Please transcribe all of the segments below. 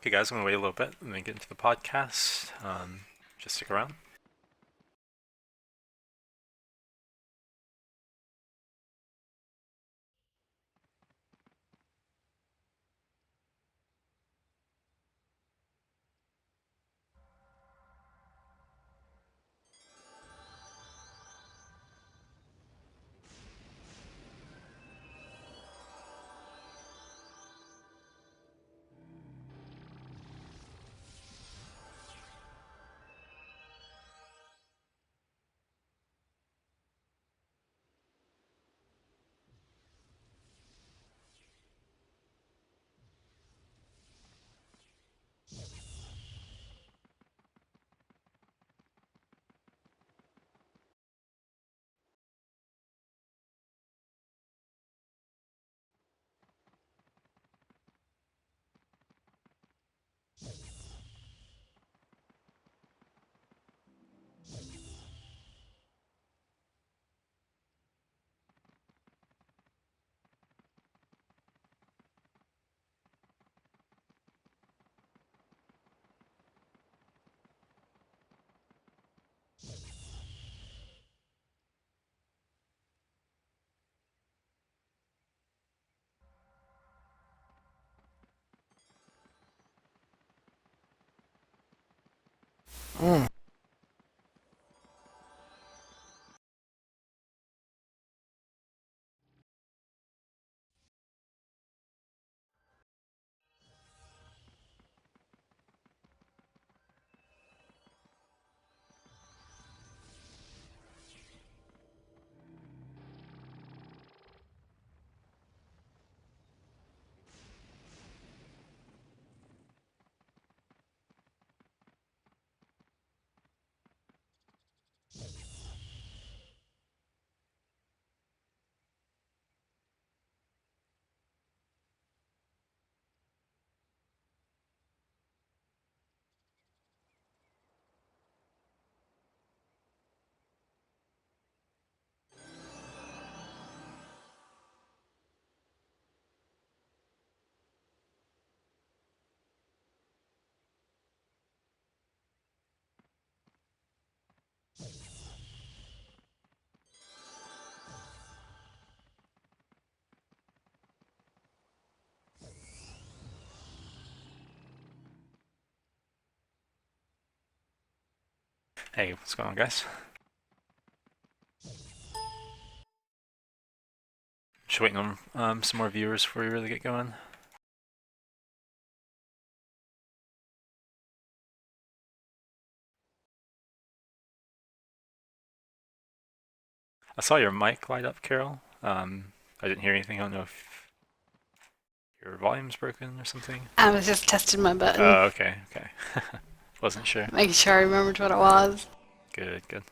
Okay, guys, I'm gonna wait a little bit and then get into the podcast. Just stick around. Mm. Hey, what's going on, guys? Just waiting on some more viewers before we really get going. I saw your mic light up, Carol. I didn't hear anything. I don't know if your volume's broken or something. I was just testing my button, Oh, okay, okay. Wasn't sure. making sure I remembered what it was. Good, good.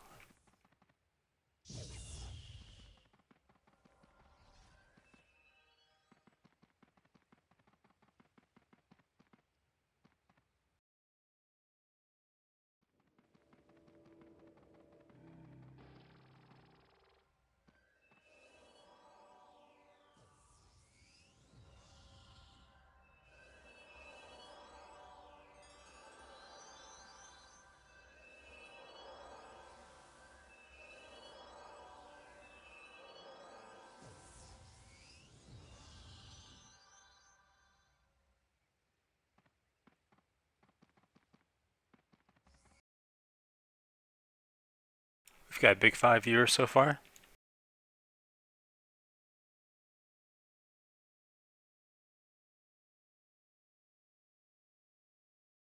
We've got a big 5 viewers so far.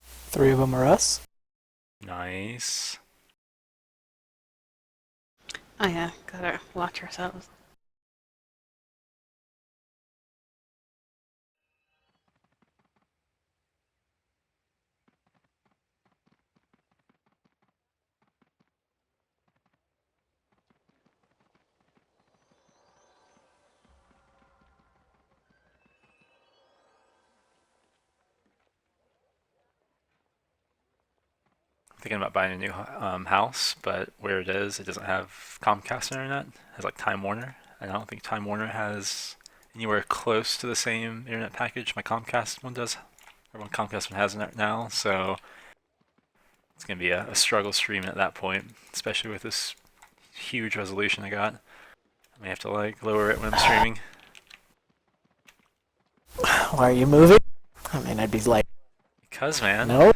Three of them are us. Nice. Oh yeah, gotta watch ourselves. I'm thinking about buying a new house, but where it is, it doesn't have Comcast internet. It has like Time Warner, and I don't think Time Warner has anywhere close to the same internet package my Comcast one does Everyone Conquest has it now, so it's gonna be a struggle stream at that point, especially with this huge resolution I got. I may have to like lower it when I'm streaming. Why are you moving? I mean, I'd be like, Because man, no.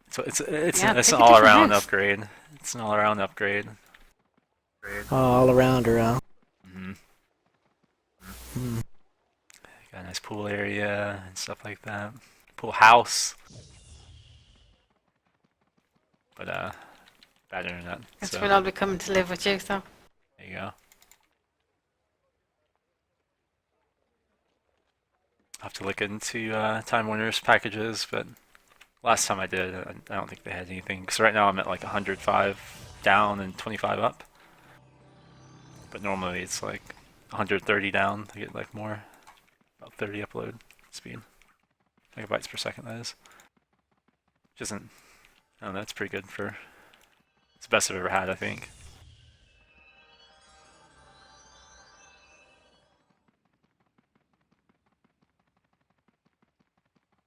so it's Yeah, it's pick an a all different around house. upgrade. It's an all around upgrade. All around. Mm-hmm. Hmm. Got a nice pool area and stuff like that. Pool house. But bad internet. Guess So we'll all be coming to live with you, so. there you go. I'll have to look into Time Warner's packages, but last time I did, I don't think they had anything. Because right now I'm at like 105 down and 25 up. But normally it's like 130 down to get like more. About 30 upload speed. Megabytes per second, that is. Which isn't, I don't know, that's pretty good for, it's the best I've ever had, I think.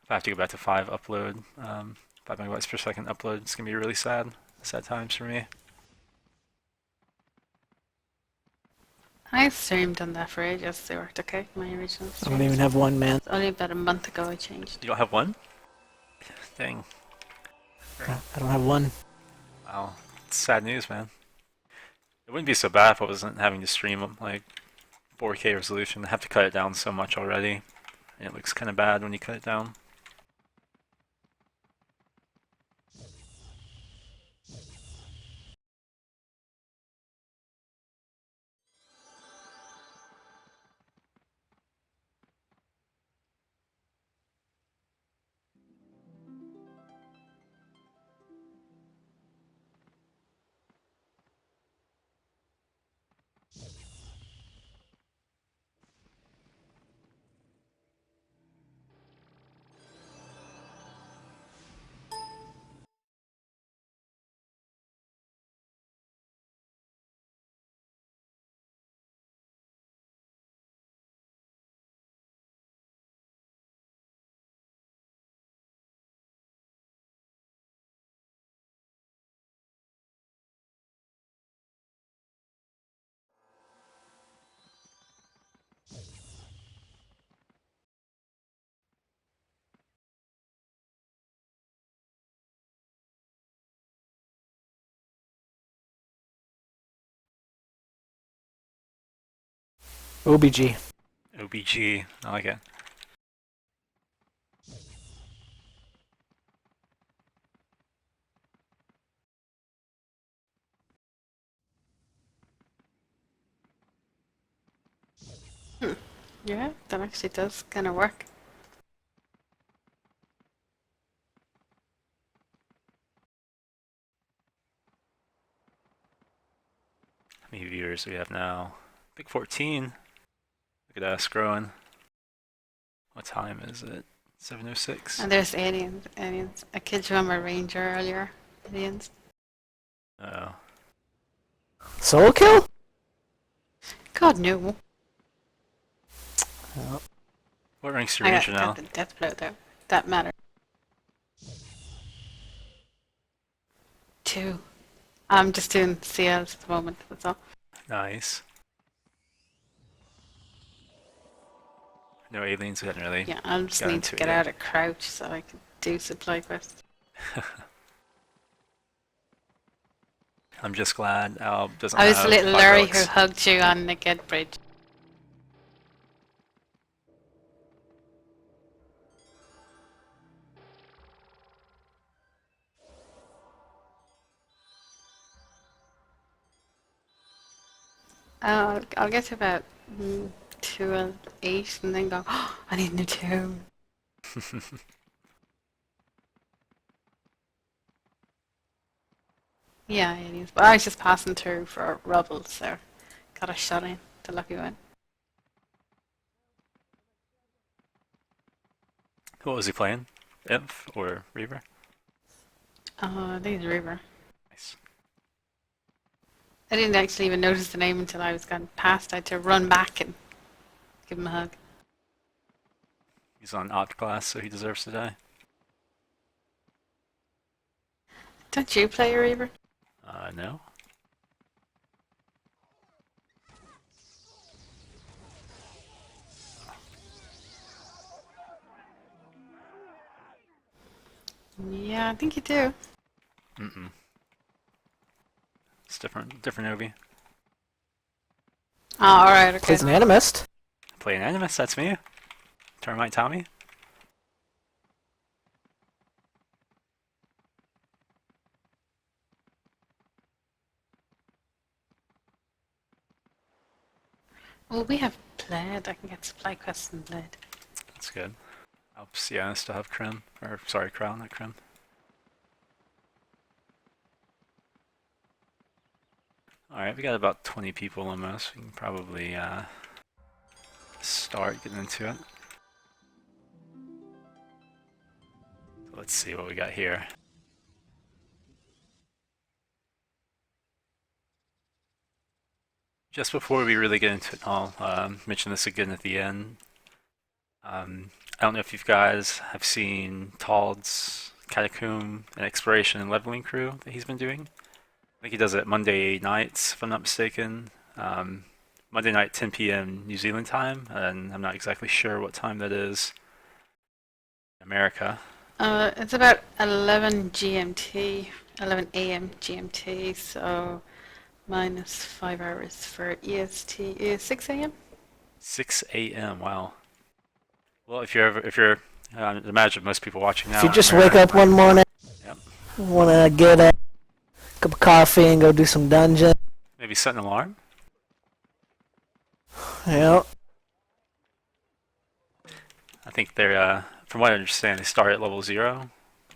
If I have to go back to 5 upload, 5 megabytes per second upload, it's gonna be really sad. Sad times for me. I streamed on that for ages. They worked okay, my original I streams. don't even have one, man. It's only about a month ago I changed. You don't have one? Dang. I don't have one. Wow. It's sad news, man. It wouldn't be so bad if I wasn't having to stream like 4K resolution. I have to cut it down so much already. And it looks kind of bad when you cut it down. OBG. OBG, I like it. Yeah, that actually does kind of work. How many viewers do we have now? Big 14. Look at us growing. What time is it? 7:06. And there's aliens. Aliens. I killed you on my ranger earlier. Aliens. Oh. Solo kill? God, no. Oh. What rank's your I ranger got now? the death blow though. That matters. 2. I'm just doing CLs at the moment, that's all. Nice. No aliens, we hadn't really Yeah, I just got need into to it get yet. out of crouch so I can do supply quests. I'm just glad Al doesn't I was have the little hot Larry who relics. hugged you on the Get Bridge. I'll get to about 2 and 8 and then go, oh, I need a new tune. Yeah, it is. But I was just passing through for rubble, so got a shot in, the lucky one. What was he playing? Imp or Reaver? I think it's River. Nice. I didn't actually even notice the name until I was gone past. I had to run back and give him a hug. He's on opt class, so he deserves to die. Don't you play a Reaver? No. Yeah, I think you do. Mm-mm. It's different Obi. Oh, alright, okay. Plays an animist. Play an animus, that's me. Termite Tommy. Well, we have Bled. I can get supply quests and Bled. That's good. Helps, yeah, I still have Krim. Or, sorry, Crown, not Krim. Alright, we got about 20 people almost. We can probably start getting into it. So let's see what we got here. Just before we really get into it, I'll mention this again at the end. I don't know if you guys have seen Todd's Catacomb and Exploration and Leveling crew that he's been doing. I think he does it Monday nights, if I'm not mistaken. Monday night, 10 p.m. New Zealand time, and I'm not exactly sure what time that is in America. It's about 11 GMT, 11 AM GMT, so minus 5 hours for EST is 6 AM? 6 a.m. Wow. Well, if you're, imagine most people watching now. If you just wake up one morning, Yep. want to get a cup of coffee and go do some dungeon. Maybe set an alarm. Yep. I think they're, from what I understand, they start at level 0,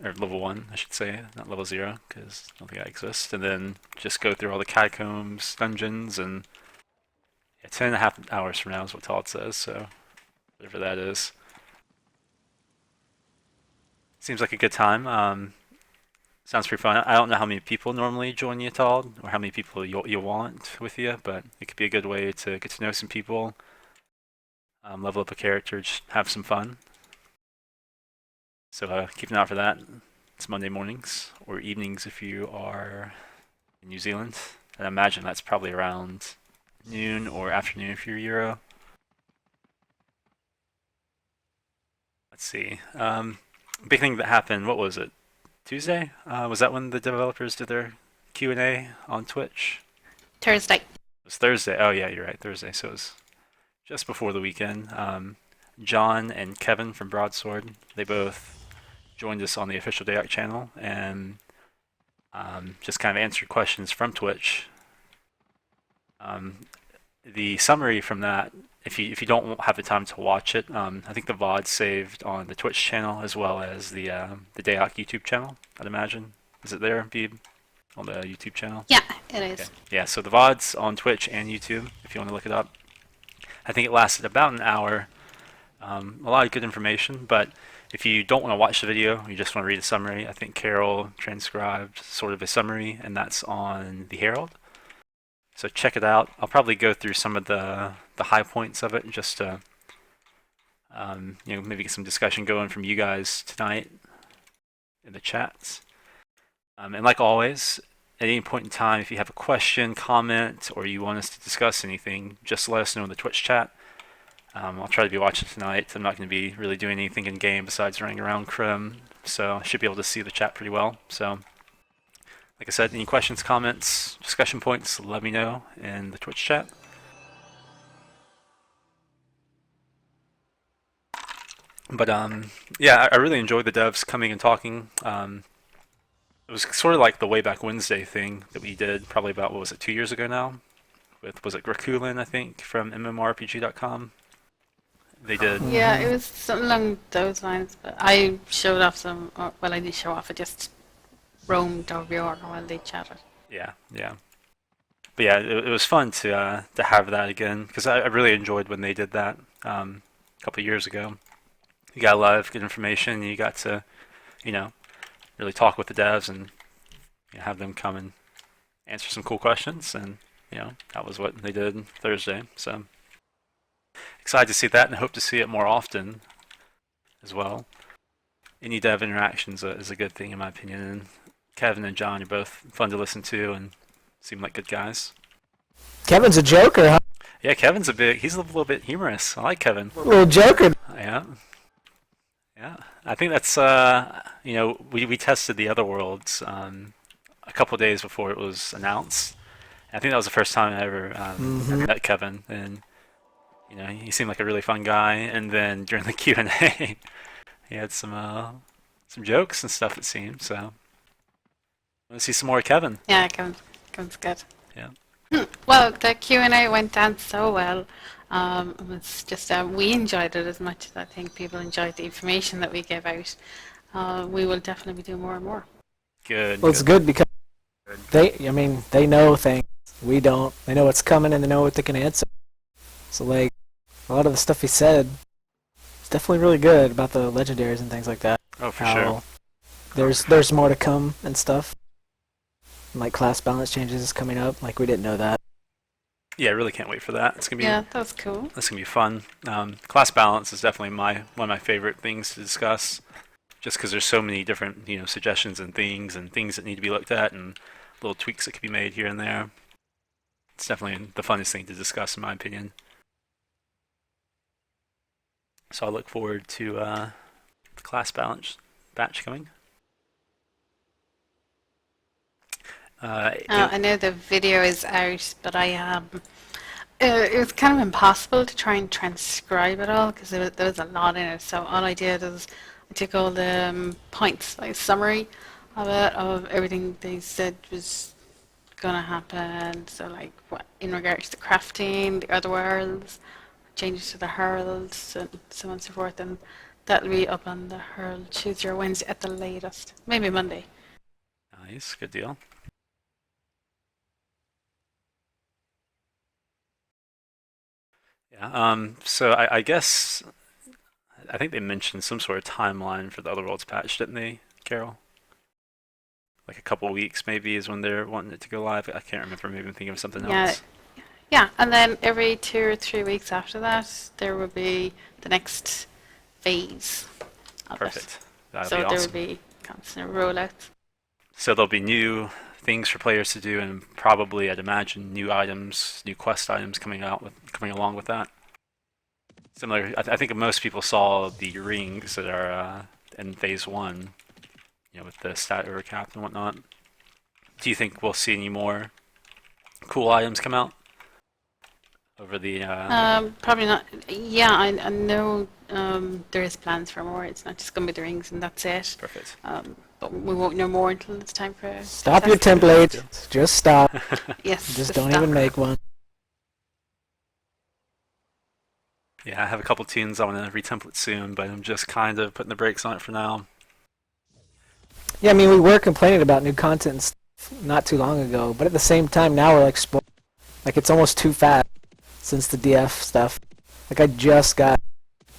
or level 1, I should say, not level 0, because I don't think that exists, and then just go through all the catacombs, dungeons, and yeah, 10.5 hours from now is what Todd says, so whatever that is. Seems like a good time. Sounds pretty fun. I don't know how many people normally join you, Todd, or how many people you'll want with you, but it could be a good way to get to know some people, level up a character, just have some fun. So keep an eye out for that. It's Monday mornings or evenings if you are in New Zealand. And I imagine that's probably around noon or afternoon if you're Euro. Let's see. Big thing that happened, what was it? Tuesday? Was that when the developers did their Q&A on Twitch? Thursday. It was Thursday. Oh yeah, you're right, Thursday. So it was just before the weekend. John and Kevin from Broadsword, they both joined us on the official DAoC channel and just kind of answered questions from Twitch. The summary from that, if you don't have the time to watch it, I think the VOD saved on the Twitch channel as well as the DAoC YouTube channel. I'd imagine. Is it there, Beeb, on the YouTube channel? Yeah, it is. Okay. Yeah, so the VOD's on Twitch and YouTube if you want to look it up. I think it lasted about an hour. A lot of good information, but if you don't want to watch the video, you just want to read a summary, I think Carol transcribed sort of a summary, and that's on the Herald. So check it out. I'll probably go through some of the high points of it, just to maybe get some discussion going from you guys tonight in the chats. And like always, at any point in time, if you have a question, comment, or you want us to discuss anything, just let us know in the Twitch chat. I'll try to be watching tonight. I'm not going to be really doing anything in game besides running around Krim, so I should be able to see the chat pretty well. So, like I said, any questions, comments, discussion points, let me know in the Twitch chat. But yeah, I really enjoyed the devs coming and talking. It was sort of like the Way Back Wednesday thing that we did probably about, what was it, 2 years ago now? Was it Grakulin, I think, from MMORPG.com? They did. Yeah, it was something along those lines, but I showed off some, well, I didn't show off, I just roamed over your while they chatted. Yeah. But yeah, it was fun to have that again, because I really enjoyed when they did that a couple of years ago. You got a lot of good information, you got to, really talk with the devs and have them come and answer some cool questions, and that was what they did Thursday. So excited to see that and hope to see it more often. as well. Any dev interactions is a good thing in my opinion. And Kevin and John are both fun to listen to and seem like good guys. Kevin's a joker, huh? Yeah, he's a little bit humorous. I like Kevin. Little joker. Yeah. Yeah. I think that's, we tested the other worlds a couple of days before it was announced. I think that was the first time I ever met Kevin, and he seemed like a really fun guy. And then during the Q&A, he had some jokes and stuff. It seemed so. I want to see some more of Kevin. Yeah, Kevin's good. Yeah. Well, the Q&A went down so well. It was just we enjoyed it as much as I think people enjoyed the information that we gave out. We will definitely be doing more and more. Good. Well, it's good because they know things we don't. They know what's coming and they know what they can answer. So like a lot of the stuff he said, it's definitely really good about the legendaries and things like that. Oh, for sure. There's more to come and stuff. Like class balance changes is coming up. Like we didn't know that. Yeah, I really can't wait for that. It's gonna be Yeah, that was cool. That's gonna be fun. Class balance is definitely one of my favorite things to discuss, just because there's so many different suggestions and things that need to be looked at and little tweaks that could be made here and there. It's definitely the funnest thing to discuss, in my opinion. So I look forward to the class balance batch coming. I know the video is out, but it was kind of impossible to try and transcribe it all because there was a lot in it. So all I did is I took all the points, like summary of everything they said was gonna happen. So like what in regards to crafting, the other worlds, changes to the heralds, and so on and so forth. And that'll be up on the Herald Tuesday or Wednesday at the latest, maybe Monday. Nice, good deal. Yeah. So I guess I think they mentioned some sort of timeline for the Other Worlds patch, didn't they, Carol? Like a couple of weeks maybe is when they're wanting it to go live. I can't remember. Maybe I'm thinking of something else. Yeah, and then every 2 or 3 weeks after that, there will be the next phase of Perfect. it. That'll So be there awesome. will be constant rollouts. So there'll be new things for players to do, and probably, I'd imagine, new items, new quest items coming along with that. Similar, I think most people saw the rings that are in Phase 1, with the stat overcap and whatnot. Do you think we'll see any more cool items come out over the? Probably not. Yeah, I know there is plans for more. It's not just going to be the rings and that's it. Perfect. But we won't know more until it's time for. Stop your template. Just stop. Yes. Just don't even make one. Yeah, I have a couple tunes I want to retemplate soon, but I'm just kind of putting the brakes on it for now. Yeah, I mean, we were complaining about new content and stuff not too long ago, but at the same time, now we're like spoiled. Like, it's almost too fast since the DF stuff. Like, I just got,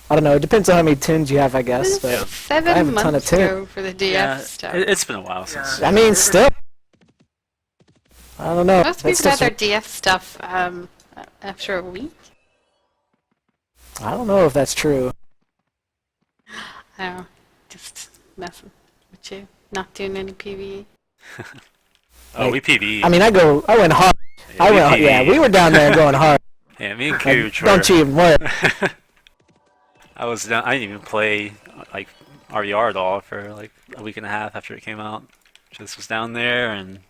I don't know, it depends on how many tunes you have, I guess, but Yeah. 7 I have a ton of months ago for the DF stuff. It's been a while since. I mean, still. I don't know. Most That's people had just, their DF stuff after a week. I don't know if that's true. I don't know, just messing with you. Not doing any PvE. Oh, we PvE. I mean, I went hard. Yeah, we were down there going hard. Yeah, me and Like, Kuj don't you even worry. I was down. I didn't even play like RVR at all for like a week and a half after it came out. Just was down there and.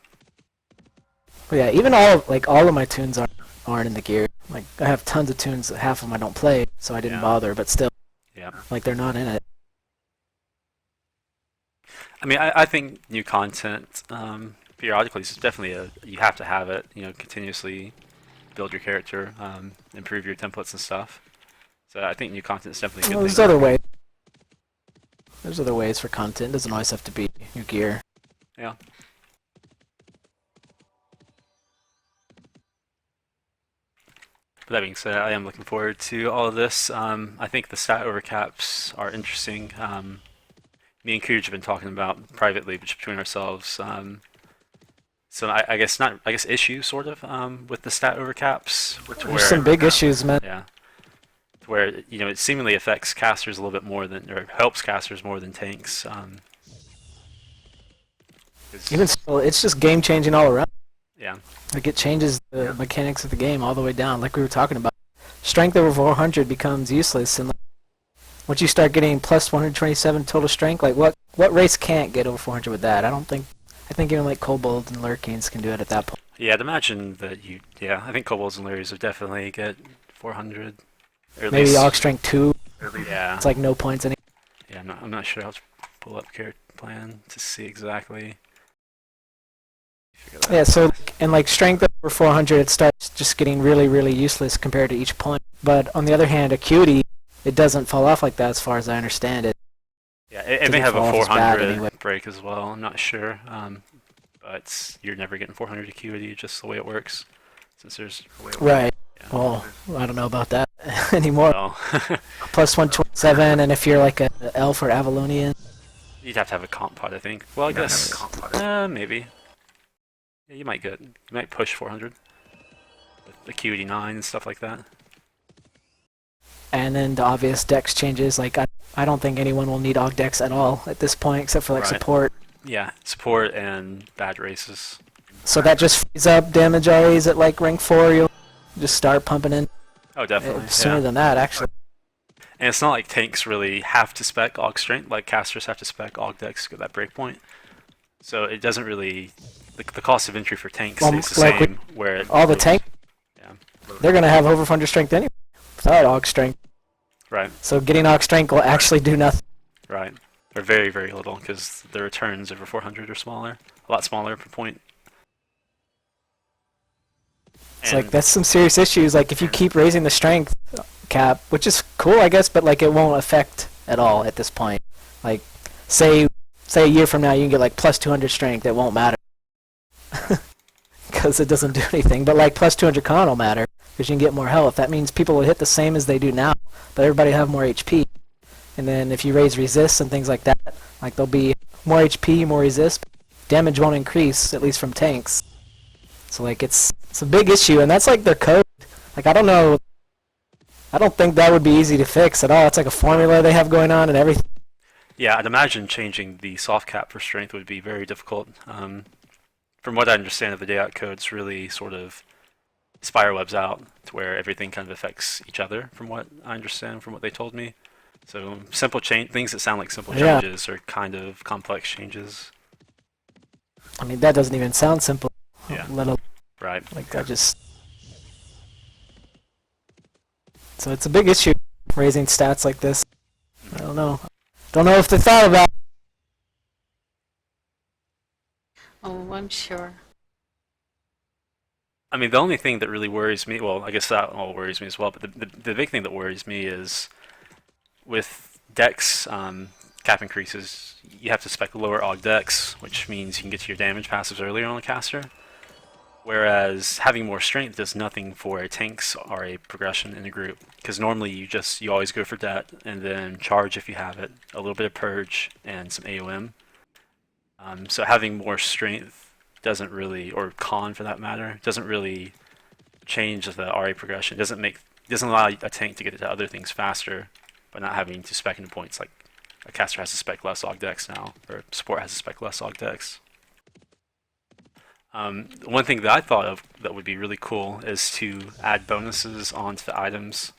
But yeah, even all of my tunes aren't in the gear. Like, I have tons of tunes, half of them I don't play, so I didn't bother, but still, Yeah. like, they're not in it. I mean, I think new content periodically is definitely you have to have it. Continuously build your character, improve your templates and stuff. So I think new content is definitely a good There's thing. other ways. There's other ways for content. It doesn't always have to be new gear. Yeah. But that being said, I am looking forward to all of this. I think the stat overcaps are interesting. Me and Kuj have been talking about privately between ourselves. So I guess issues sort of with the stat overcaps. There's some big issues, man. Yeah. where it seemingly affects casters a little bit more than, or helps casters more than tanks. Even still, it's just game changing all around. Yeah. Like it changes the mechanics of the game all the way down. Like we were talking about, strength over 400 becomes useless, and like, once you start getting plus 127 total strength, like what race can't get over 400 with that? I think even like kobolds and lurkings can do it at that point. Yeah, I'd imagine that I think kobolds and lures would definitely get 400. Or at Maybe least, AoC strength 2. Yeah. It's like no points any. Yeah, I'm not sure. I'll pull up character plan to see exactly. Yeah, so and like strength over 400, it starts just getting really, really useless compared to each point. But on the other hand, acuity, it doesn't fall off like that as far as I understand it. Yeah, it may have a fall off as bad 400 anyway. break as well. I'm not sure. But you're never getting 400 acuity, just the way it works. Since there's Right. Yeah. Well, I don't know about that anymore. Well, Plus 127, and if you're like a elf or Avalonian, you'd have to have a comp pod, I think. Well, I guess maybe. Yeah, you might push 400 with acuity 9 and stuff like that. and then the obvious dex changes. Like I don't think anyone will need AuG dex at all at this point, except for like Right. support. Yeah, support and bad races. So that just frees up damage RAs at like rank 4. You'll just start pumping in Oh, definitely. sooner Yeah. than that, actually. And it's not like tanks really have to spec AuG strength, like casters have to spec AuG dex to get that breakpoint. So it doesn't really, the cost of entry for tanks stays the like same. Where all the tank, Yeah. they're gonna have over 100 strength anyway without AuG strength. Right, So getting AuG strength will actually do nothing. right. Or very, very little, because the returns over 400 are smaller, a lot smaller per point. It's like that's some serious issues. Like if you keep raising the strength cap, which is cool, I guess, but like it won't affect at all at this point. Like say a year from now you can get like plus 200 strength, it won't matter because it doesn't do anything. But like plus 200 con will matter because you can get more health. That means people will hit the same as they do now, but everybody will have more HP. And then if you raise resist and things like that, like there'll be more HP, more resist. Damage won't increase, at least from tanks. So like it's a big issue, and that's like their code. Like I don't know, I don't think that would be easy to fix at all. It's like a formula they have going on and everything. Yeah, I'd imagine changing the soft cap for strength would be very difficult. From what I understand of the DAoC code, it's really sort of spiderwebs out to where everything kind of affects each other, from what I understand from what they told me. So simple things that sound like simple Yeah. changes are kind of complex changes. I mean, that doesn't even sound simple. Yeah. Let alone, Right. like I just. So it's a big issue raising stats like this. I don't know. Don't know if they thought about. Oh, I'm sure. I mean, the only thing that really worries me, well, I guess that all worries me as well, but the big thing that worries me is with Dex cap increases, you have to spec lower AuG Dex, which means you can get to your damage passives earlier on the caster. Whereas having more strength does nothing for a tank's RA progression in a group, because normally you always go for det and then charge if you have it, a little bit of purge and some AOM. So having more strength doesn't really, or con for that matter, doesn't really change the RA progression. It doesn't allow a tank to get to other things faster by not having to spec into points. Like a caster has to spec less AuG Dex now, or support has to spec less AuG Dex. One thing that I thought of that would be really cool is to add bonuses onto the items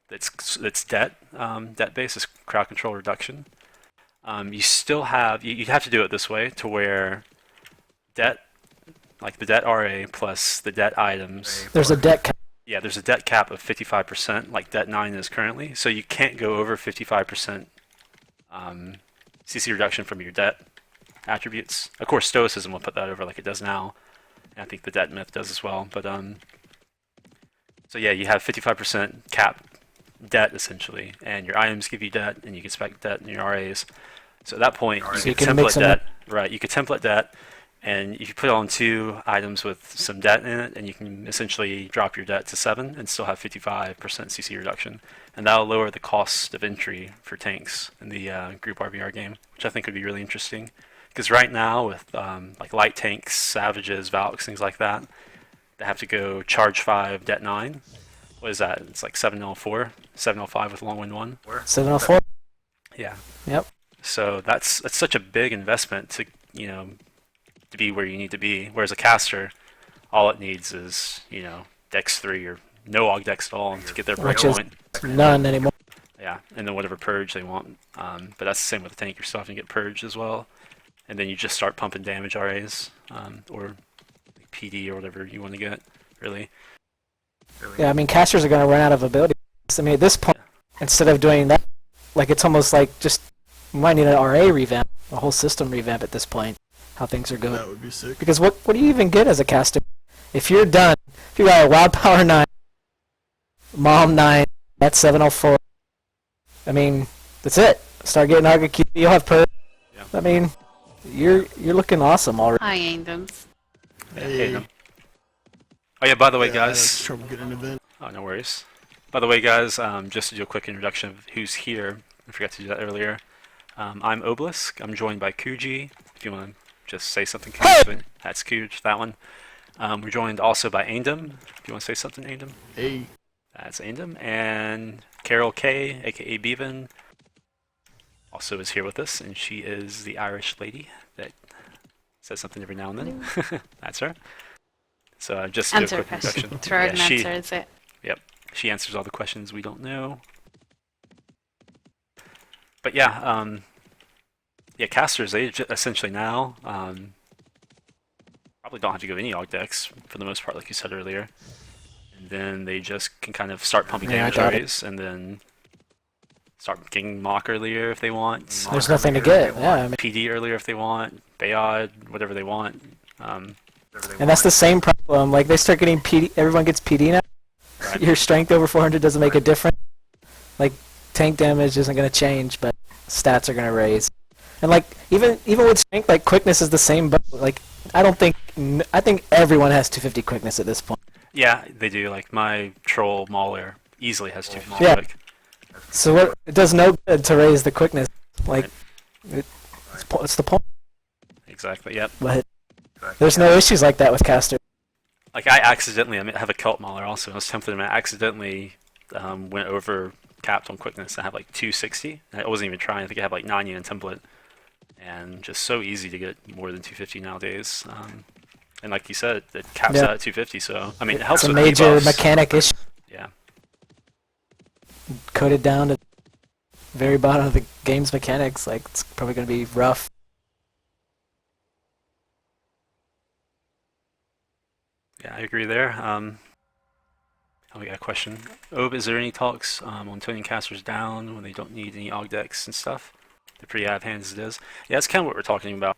that's det based, is crowd control reduction. You still have you have to do it this way to where det, like the det RA plus the det items. There's a deck cap. Yeah, there's a det cap of 55%, like det 9 is currently. So you can't go over 55% CC reduction from your det attributes. Of course, Stoicism will put that over like it does now, and I think the det myth does as well. But so yeah, you have 55% cap det essentially, and your items give you det, and you can spec det in your RAs. So at that point, you can template det. Right, you could template det, and if you put on 2 items with some det in it, and you can essentially drop your det to 7 and still have 55% CC reduction, and that'll lower the cost of entry for tanks in the group RBR game, which I think would be really interesting. Because right now with like light tanks, savages, Valks, things like that, they have to go charge 5, det 9. what is that? It's like 704, 705 with Longwind 1. 704. Yeah. Yep. So that's such a big investment to to be where you need to be. Whereas a caster, all it needs is Dex 3 or no Aug Dex at all to get their Which is breakpoint. none anymore. Yeah, and then whatever purge they want. But that's the same with the tank. You're still having to get purged as well, and then you just start pumping damage RAs or PD or whatever you want to get. Really. Yeah, I mean, casters are going to run out of ability. I mean, at this point, instead of doing that, like it's almost like just we might need an RA revamp, a whole system revamp at this point. How things are going. That would be sick. Because what do you even get as a caster? If you're done, if you got a Wild Power 9, Mom 9, that's 704. I mean, that's it. Start getting Arga you'll have purge. Yeah. I mean, you're looking awesome already. Hi, Aendams. Hey. Oh yeah, by the way, Yeah, I had guys. trouble getting an event. Oh, no worries. By the way, guys, just to do a quick introduction of who's here. I forgot to do that earlier. I'm Obelisk. I'm joined by Kujii. If you want to just say something, Kujii, that's Kuj, that one. We're joined also by Aendam. If you want to say something, Aendam. Hey. That's Aendam. And Carol K, aka Bevan, also is here with us, and she is the Irish lady that says something every now and then. That's her. So just to do a Answer quick question. introduction. Throw out an she, answer, is it? she answers all the questions we don't know. But yeah, casters, they essentially now probably don't have to go any Aug Dex for the most part, like you said earlier. And then they just can kind of start pumping damage arrays and then start getting Mock earlier if they want. There's nothing to get. Yeah, I mean, PD earlier if they want. Bayod, whatever they want. and that's the same problem. Like they start getting PD. Everyone gets PD now. Right. Your strength over 400 doesn't make a difference. Like tank damage isn't going to change, but stats are going to raise. And like even with strength, like quickness is the same. But like I think everyone has 250 quickness at this point. Yeah, they do. Like my troll Mauler easily has 250 Yeah. quick. So it does no good to raise the quickness. Like it's the point. Exactly. Yep. But there's no issues like that with caster. Like I accidentally, I have a Celt Mauler also. I was tempted, and I accidentally went over capped on quickness. I have like 260. I wasn't even trying. I think I have like 9 unit template, and just so easy to get more than 250 nowadays. And like you said, it caps out at 250. So I mean, it helps It's a with major debuffs. mechanic issue. Yeah. Coded down to very bottom of the game's mechanics. Like it's probably going to be rough. Yeah, I agree there. We got a question. Ob, is there any talks on toning casters down when they don't need any Aug Dex and stuff? They're pretty out of hand as it is. Yeah, that's kind of what we're talking about.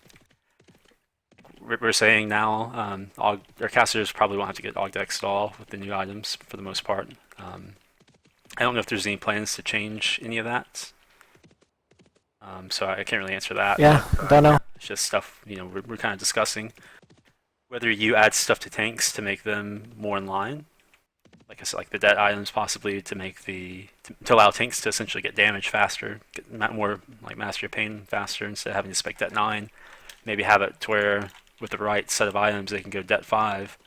We're saying now our casters probably won't have to get Aug Dex at all with the new items for the most part. I don't know if there's any plans to change any of that. So I can't really answer that. Yeah, don't know. It's just stuff, we're kind of discussing. Whether you add stuff to tanks to make them more in line, like I said, like the dead items possibly to make to allow tanks to essentially get damage faster, get more like Mastery of Pain faster instead of having to spec Det 9. Maybe have it to where with the right set of items they can go Det 5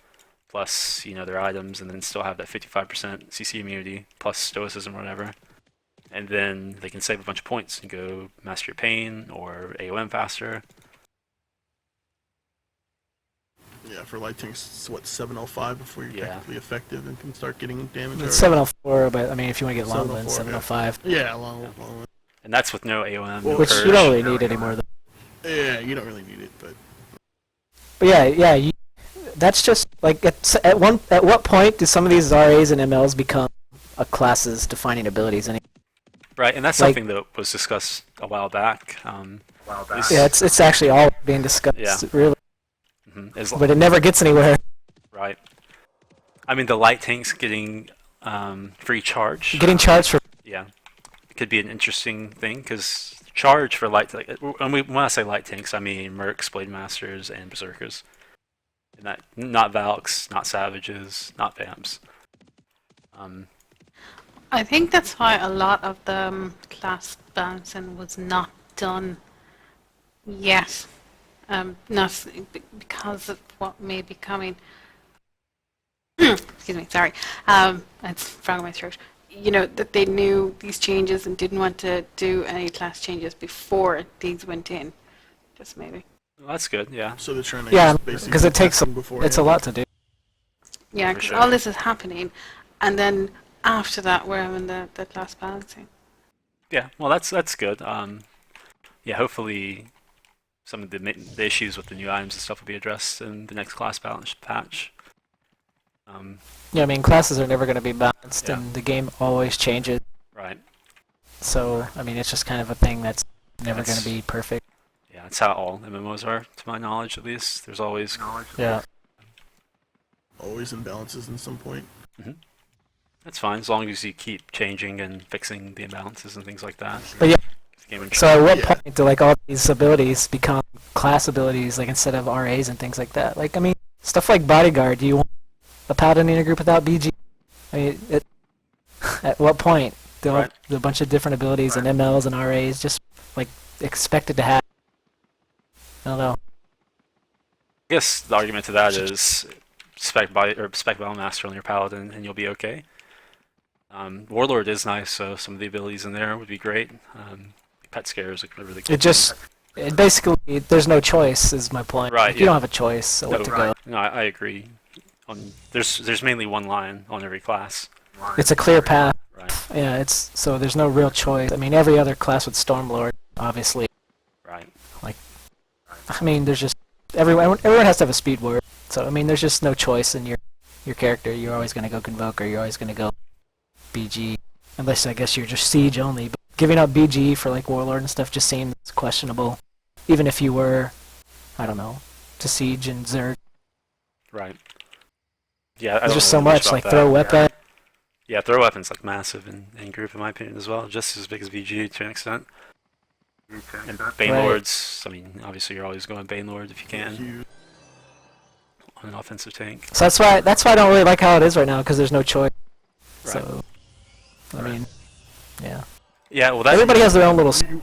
plus their items and then still have that 55% CC immunity plus Stoicism or whatever. And then they can save a bunch of points and go Mastery of Pain or AOM faster. Yeah, for light tanks, it's what, 705 before you're technically effective and can start getting damage. It's 704, but I mean, if you want to get long ones, 704, 705. Yeah, long. And that's with no AOM, Well, no Which purge. you don't really need anymore, though. Yeah, you don't really need it, but yeah, that's just like at what point do some of these RAs and MLs become a class's defining abilities? Right, and that's like, something that was discussed a while back. Yeah, it's actually all being discussed, really. Mm-hmm. But it never gets anywhere. Right. I mean, the light tanks getting free charge. Getting charged for. Yeah, it could be an interesting thing because charge for light. And when I say light tanks, I mean Mercs, Blade Masters, and Berserkers. And that not Valks, not Savages, not Vamps. I think that's why a lot of the class balancing was not done yet. Not because of what may be coming. excuse me, sorry, it's frog in my throat. You know, that they knew these changes and didn't want to do any class changes before these went in. Just maybe. Well, that's good. Yeah. So they're trying to Yeah, basically because it takes test them it's a lot to do. Yeah, For because sure. all this is happening, and then after that, we're having the class balancing. Yeah. Well, that's good. Yeah. Hopefully, some of the issues with the new items and stuff will be addressed in the next class balance patch. Yeah, I mean, classes are never going to be balanced, Yeah. and the game always changes. Right. So, I mean, it's just kind of a thing that's never going That's- to be perfect. Yeah. That's how all MMOs are, to my knowledge, at least. There's always. Yeah. always imbalances in some point. That's fine as long as you keep changing and fixing the imbalances and things like that. But yeah, The game so at what Yeah. point do like all these abilities become class abilities, like instead of RAs and things like that? Like, I mean, stuff like Bodyguard. Do you want a paladin in a group without BG? I mean, at what point do Right. a bunch of different abilities and MLs and RAs just like expected to have? I don't know. I guess the argument to that is spec Battlemaster on your paladin and you'll be okay. Warlord is nice, so some of the abilities in there would be great. Pet Scare is a really cool It basically there's no choice is my point. Right, Like, you yeah. don't have a choice of what to go. No, I agree. There's mainly one line on every class. It's a clear path. Right. Yeah, it's so there's no real choice. I mean, every other class with Stormlord, obviously. Right. I mean, there's just everyone has to have a speed word. So I mean, there's just no choice in your character. You're always gonna go Convoke, or you're always gonna go BG, unless I guess you're just Siege only. But giving up BG for like Warlord and stuff just seems questionable. Even if you were, I don't know, to Siege and Zerg. Right. Yeah, I There's don't just know so much much about like that. throw weapon. Yeah, throw weapons like massive in group in my opinion as well, just as big as VG to an extent. And Bane Right. Lords, I mean, obviously you're always going Bane Lord if you can Huge. on an offensive tank. So that's why I don't really like how it is right now, because there's no choice. Right. So I mean, yeah. Yeah, well, that's Everybody has their own little. Go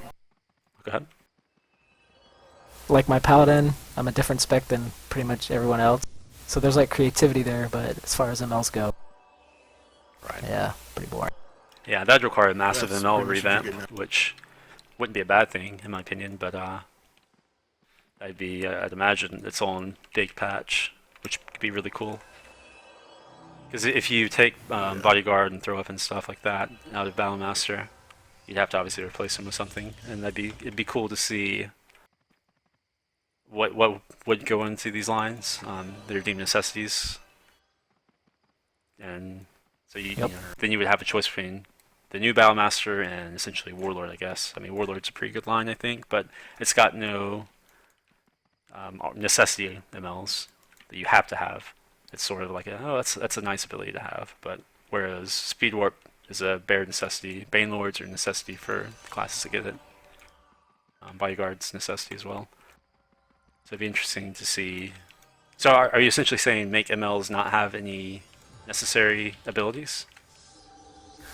ahead. Like my paladin, I'm a different spec than pretty much everyone else. So there's like creativity there, but as far as MLs go, Right. yeah, pretty boring. Yeah, that'd require a massive That's ML pretty much what you revamp, get which wouldn't be a bad thing in my opinion, but that'd be I'd imagine its own big patch, which could be really cool. Because if you take Bodyguard and throw up and stuff like that out of Battlemaster, you'd have to obviously replace him with something, and it'd be cool to see what would go into these lines. They're deemed necessities, and so Yep. then you would have a choice between the new Battlemaster and essentially Warlord, I guess. I mean, Warlord's a pretty good line, I think, but it's got no necessity MLs that you have to have. It's sort of like that's a nice ability to have, but whereas Speed Warp is a bare necessity, Bane Lords are a necessity for classes that get it. Bodyguard's necessity as well. So it'd be interesting to see. So are you essentially saying make MLs not have any necessary abilities?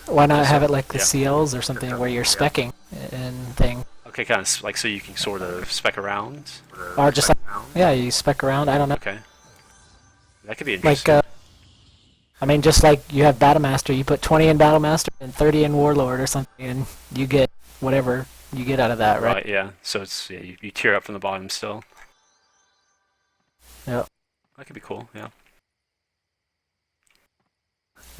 Why not have So, it like the yeah. CLs or something where you're specking and thing, Okay, kind of like so you can sort of spec around. or just like yeah, you spec around. I don't know. Okay, that could be Like interesting. I mean, just like you have Battlemaster, you put 20 in Battlemaster and 30 in Warlord or something, and you get whatever you get out of that, right? Right, yeah. So it's you tier up from the bottom still. Yep. That could be cool. Yeah.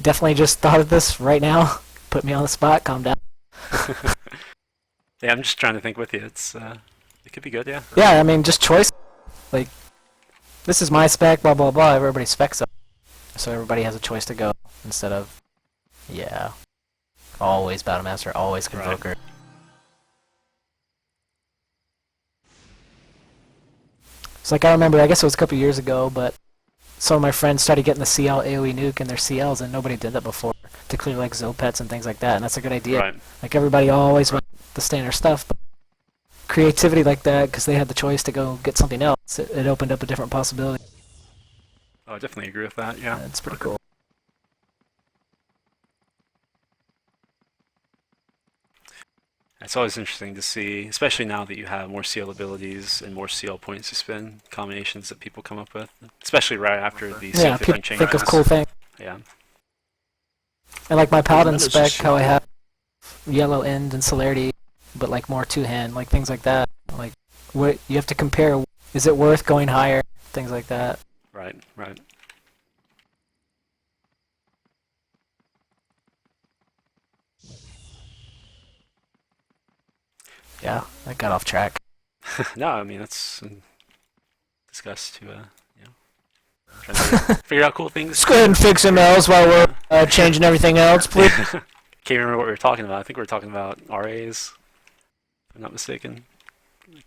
Definitely just thought of this right now. Put me on the spot. Calm down. Yeah, I'm just trying to think with you. It's it could be good. Yeah. Yeah, I mean, just choice. Like, this is my spec, blah, blah, blah. Everybody specs up. So everybody has a choice to go instead of, yeah, always Battlemaster, always Right. Convoker. It's like I remember, I guess it was a couple years ago, but some of my friends started getting the CL AoE nuke in their CLs, and nobody did that before to clear like Zopets and things like that, and that's a good idea. Right. Like everybody always went the standard stuff, but creativity like that, because they had the choice to go get something else, it opened up a different possibility. Oh, I definitely agree with that. Yeah. It's pretty cool. It's always interesting to see, especially now that you have more CL abilities and more CL points to spend, combinations that people come up with, especially right after the Yeah, C15 people changes. think of cool things. Yeah. And like my paladin Meta's spec, just how I shifted. have yellow end and celerity, but like more two-hand, like things like that. Like, what you have to compare, is it worth going higher? Things like that. Right. Right. Yeah, I got off track. No, I mean that's discussed to you know, trying to figure out cool things. Let's go ahead and fix MLs while we're changing everything else, please. Can't remember what we were talking about. I think we were talking about RAs, if I'm not mistaken.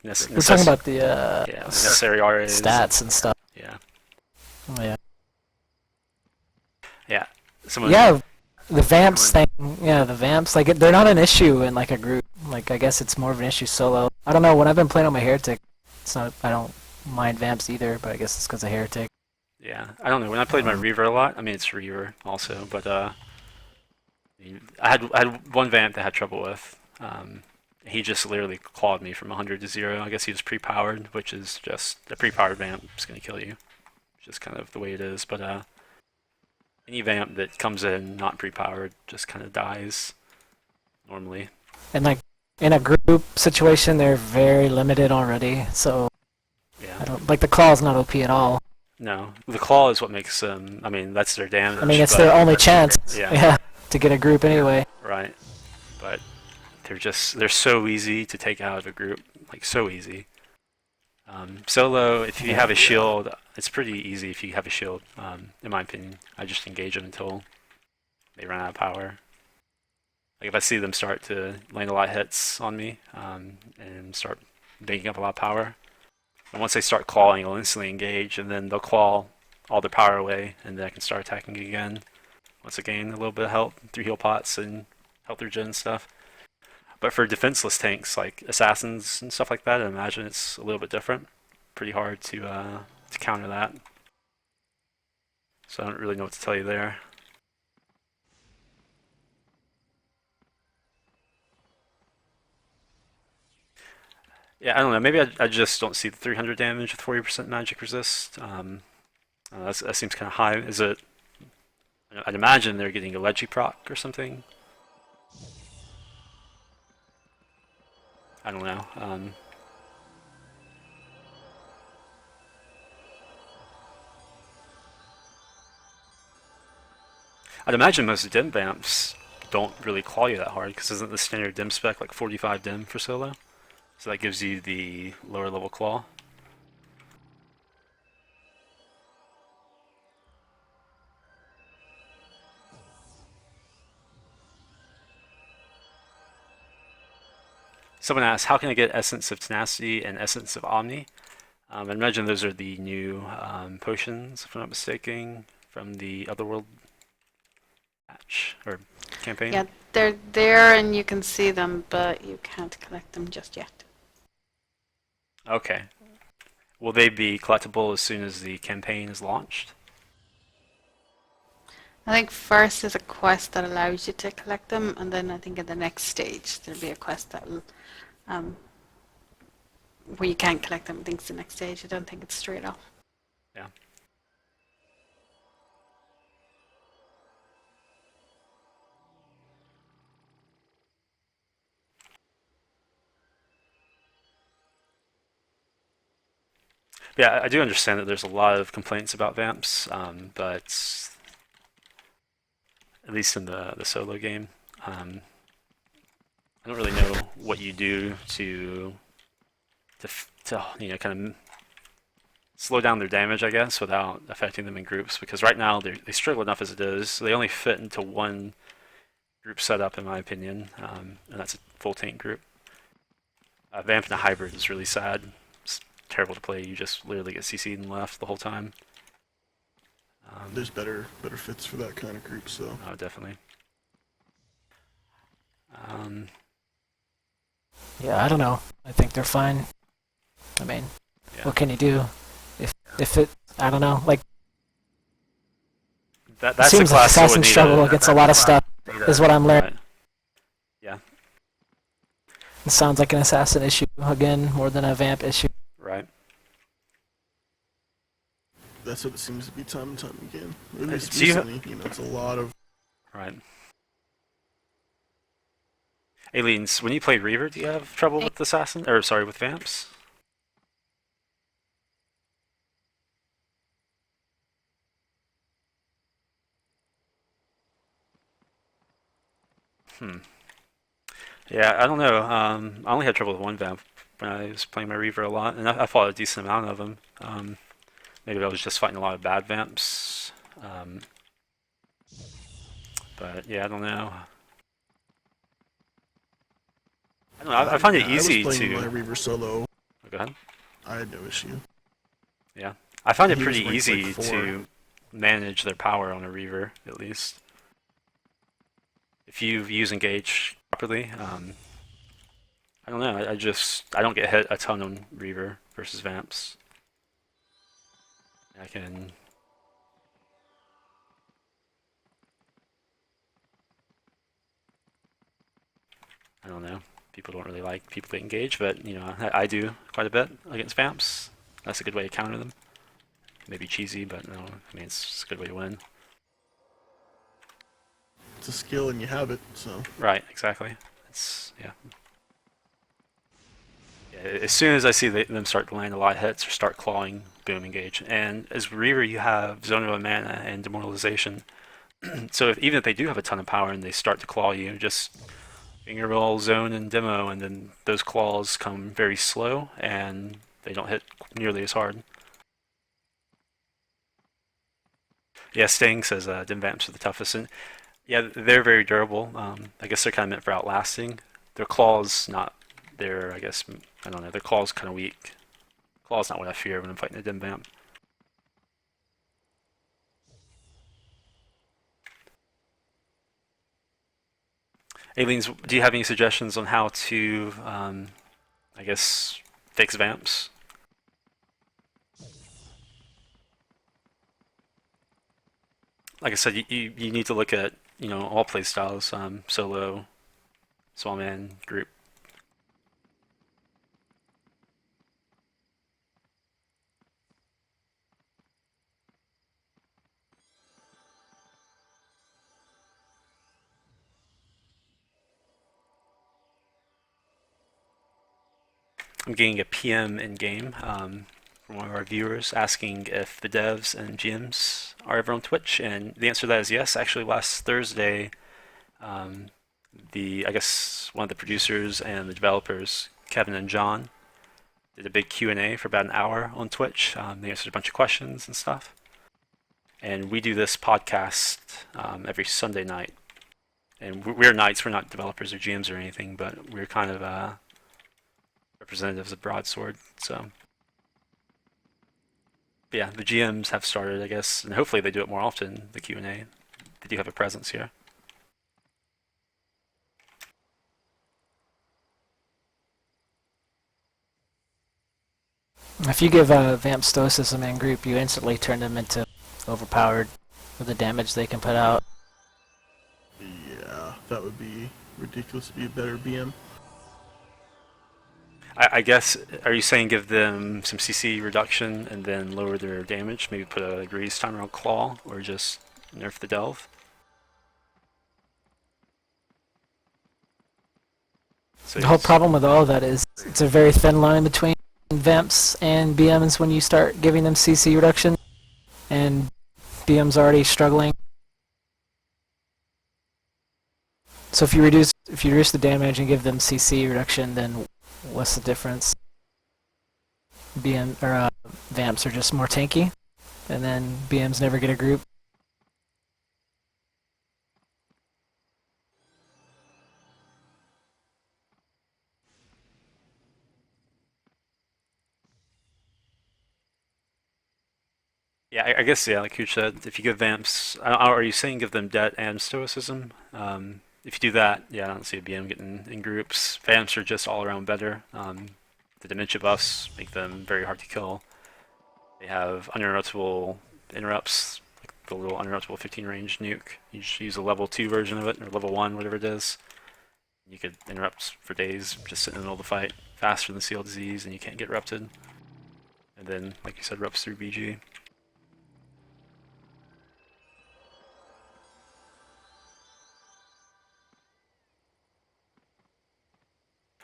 We're talking about the yeah, necessary RAs. stats and stuff. Yeah. Oh, yeah. Yeah. Someone, Yeah, the Vamps thing. Yeah, the Vamps, like, they're not an issue in, like, a group. Like, I guess it's more of an issue solo. I don't know, when I've been playing on my Heretic, it's not, I don't mind Vamps either, but I guess it's because of Heretic. Yeah, I don't know. When I played my Reaver a lot, I mean it's Reaver also, but I had one Vamp that I had trouble with. He just literally clawed me from 100 to 0. I guess he was pre-powered, which is just a pre-powered Vamp is gonna kill you. It's just kind of the way it is. But any Vamp that comes in not pre-powered just kind of dies normally. And, like, in a group situation, they're very limited already, so Yeah. I don't, like, the Claw's not OP at all. No, the claw is what makes them. I mean, that's their damage. I mean, it's but- their only chance, Yeah. to get a group anyway. Right. But they're so easy to take out of a group, like so easy. Solo, if you have a shield, it's pretty easy if you have a shield. In my opinion, I just engage them until they run out of power. Like if I see them start to land a lot of hits on me and start making up a lot of power, and once they start clawing, I'll instantly engage, and then they'll claw all their power away, and then I can start attacking again. Once I gain a little bit of health through heal pots and health regen and stuff. But for defenseless tanks like assassins and stuff like that, I imagine it's a little bit different. Pretty hard to counter that. So I don't really know what to tell you there. Yeah, I don't know. Maybe I just don't see the 300 damage with 40% magic resist. That seems kind of high. Is it? I'd imagine they're getting a Leggy proc or something. I don't know. I'd imagine most dim vamps don't really claw you that hard because isn't the standard dim spec like 45 dim for solo? So that gives you the lower level claw. Someone asked, how can I get Essence of Tenacity and Essence of Omni? I imagine those are the new potions, if I'm not mistaken, from the Otherworld patch or campaign. Yeah, they're there and you can see them, but you can't collect them just yet. Okay. Will they be collectible as soon as the campaign is launched? I think first is a quest that allows you to collect them, and then I think in the next stage there'll be a quest that will, where you can't collect them. I think it's the next stage. I don't think it's straight off. Yeah. Yeah, I do understand that there's a lot of complaints about Vamps, but at least in the solo game, I don't really know what you do to kind of slow down their damage, I guess, without affecting them in groups. Because right now they struggle enough as it is. So they only fit into one group setup, in my opinion, and that's a full tank group. Vamp in a hybrid is really sad. It's terrible to play. You just literally get CC'd and left the whole time. There's better fits for that kind of group, so. Oh, definitely. Yeah, I don't know. I think they're fine. I mean, Yeah. what can you do? If it, I don't know, like, That's it seems a like class that would Assassins need struggle against a lot of stuff, is what I'm learning. Right. Yeah, It sounds like an Assassin issue, again, more than a Vamp issue. right. That's what it seems to be time and time again. At least Do you- recently, it's a lot of. Right. Aliens, when you play Reaver, do you have trouble with Assassin? Or, sorry, with Vamps? Yeah, I don't know. I only had trouble with one Vamp when I was playing my Reaver a lot, and I fought a decent amount of them. Maybe I was just fighting a lot of bad Vamps. But yeah, I don't know. I don't know. I find it easy I was playing to. my Reaver solo. Oh, go ahead. I had no issue. Yeah, I find it He was pretty ranked, like, easy 4. to manage their power on a Reaver, at least. If you use engage properly, I don't know. I don't get hit a ton on Reaver versus Vamps. I can. I don't know. People don't really like people to engage, but I do quite a bit against Vamps. That's a good way to counter them. Maybe cheesy, but no, I mean it's a good way to win. It's a skill and you have it, so. Right, exactly. It's yeah. As soon as I see them start to land a lot of hits or start clawing, boom, engage. And as Reaver, you have Zone of Mana and Demoralization. So even if they do have a ton of power and they start to claw you, just finger roll, zone, and demo, and then those claws come very slow and they don't hit nearly as hard. Yeah, Sting says Dim Vamps are the toughest. And yeah, they're very durable. I guess they're kind of meant for outlasting. Their claws, not their, I guess, I don't know, their claws kind of weak. Claws not what I fear when I'm fighting a Dim Vamp. Aliens, do you have any suggestions on how to, I guess, fix Vamps? Like I said, you need to look at, all playstyles, solo, small man, group. I'm getting a PM in game from one of our viewers asking if the devs and GMs are ever on Twitch, and the answer to that is yes. Actually, last Thursday, I guess one of the producers and the developers, Kevin and John, did a big Q&A for about an hour on Twitch. They answered a bunch of questions and stuff. And we do this podcast every Sunday night. And we're Knights, we're not developers or GMs or anything, but we're kind of representatives of Broadsword. So, but yeah, the GMs have started, I guess, and hopefully they do it more often, the Q&A. They do have a presence here. If you give Vamp Stoicism in group, you instantly turn them into overpowered with the damage they can put out. Yeah, that would be ridiculous to be a better BM. I guess, are you saying give them some CC reduction and then lower their damage? Maybe put a grease timer on Claw, or just nerf the Delve? So The whole problem with all of that is it's a very thin line between Vamps and BMs when you start giving them CC reduction, and BM's already struggling. So if you reduce the damage and give them CC reduction, then what's the difference? Vamps are just more tanky, and then BMs never get a group. yeah, I guess, yeah, like Hooch said, if you give Vamps, are you saying give them Det and Stoicism? If you do that, yeah, I don't see a BM getting in groups. Vamps are just all around better. The Dementia buffs make them very hard to kill. They have uninterruptible interrupts, like the little uninterruptible 15 range nuke. You just use a level 2 version of it, or level 1, whatever it is. You could interrupt for days, just sit in the middle of the fight, faster than Seal Disease, and you can't get erupted. And then, like you said, erupts through BG.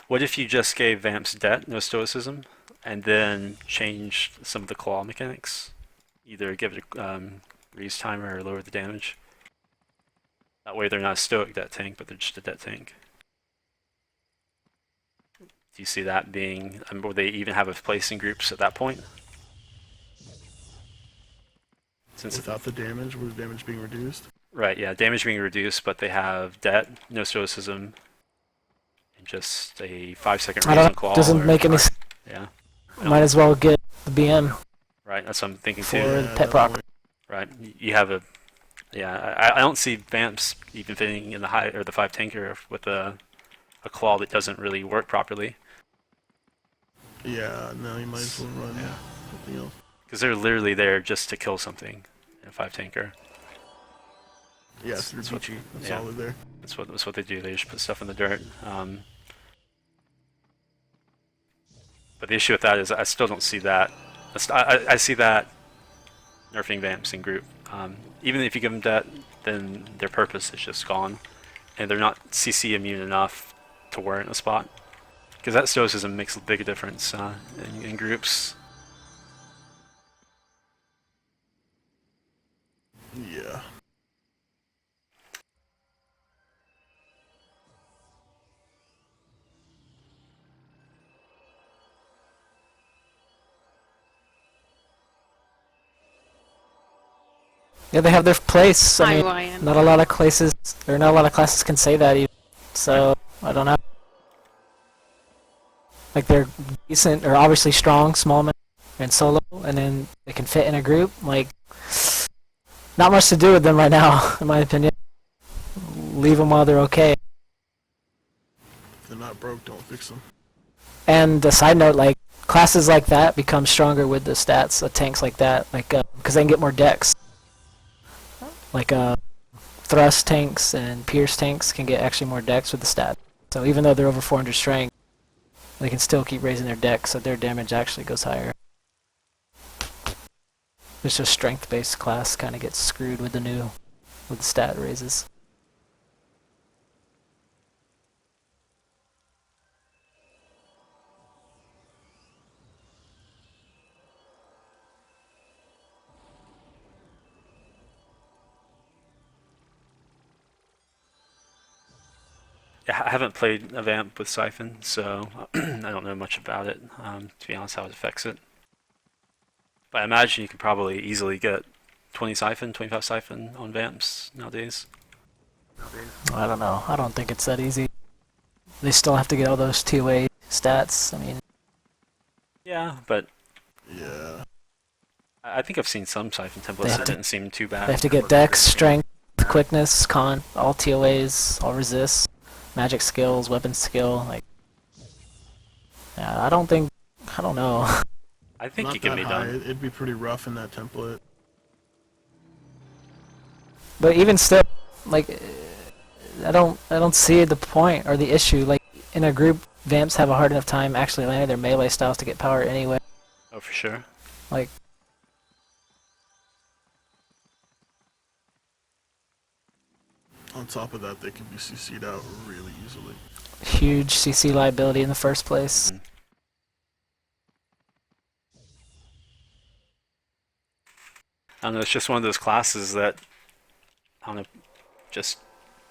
What if you just gave Vamps debt, no stoicism, and then changed some of the claw mechanics? Either give it a reuse timer or lower the damage. That way they're not a stoic debt tank, but they're just a debt tank. Do you see that being, would they even have a place in groups at that point? Since Without the damage, with the damage being reduced? Right, yeah, damage being reduced, but they have debt, no stoicism, and just a 5-second I raise on don't. claw. Doesn't make any. Yeah. Might as well get the BM Right, that's what I'm thinking for too. the pet proc. Right, you have a, yeah. I don't see Vamps even fitting in the high or the 5 tanker with a claw that doesn't really work properly. Yeah, no, you might as well run something else. Because they're literally there just to kill something in a 5 tanker. Yeah, it's through Kujii. That's yeah. all they're there. That's what they do. They just put stuff in the dirt. But the issue with that is I still don't see that. I see that nerfing Vamps in group. Even if you give them that, then their purpose is just gone. And they're not CC immune enough to warrant a spot. Because that stoicism makes a big difference in groups. Yeah. Yeah, they have their place. I Hi, mean, Ryan. not a lot of classes, or not a lot of classes can say that either. So I don't know. Like they're decent or obviously strong, small men and solo, and then they can fit in a group. Like, not much to do with them right now, in my opinion. Leave them while they're okay. If they're not broke, don't fix them. And a side note, like classes like that become stronger with the stats of tanks like that, like because they can get more decks. Like thrust tanks and pierce tanks can get actually more decks with the stat. So even though they're over 400 strength, they can still keep raising their deck, so their damage actually goes higher. It's just strength-based class kind of gets screwed with the stat raises. Yeah, I haven't played a Vamp with Siphon, so I don't know much about it, to be honest, how it affects it. But I imagine you could probably easily get 20 Siphon, 25 Siphon on Vamps nowadays. I don't know. I don't think it's that easy. They still have to get all those 2A stats. I mean, Yeah, but Yeah. I think I've seen some Siphon templates that didn't seem too bad. they have to get dex, strength, quickness, con, all TOAs, all resists, magic skills, weapon skill. Like, yeah, I don't know. I think Not you can that be high. done. It'd be pretty rough in that template. But even still, like, I don't see the point or the issue. Like, in a group, Vamps have a hard enough time actually landing their melee styles to get power anyway. Oh, for sure. Like, On top of that, they can be CC'd out really easily. huge CC liability in the first place. Mhm. I don't know, it's just one of those classes that, I don't know, just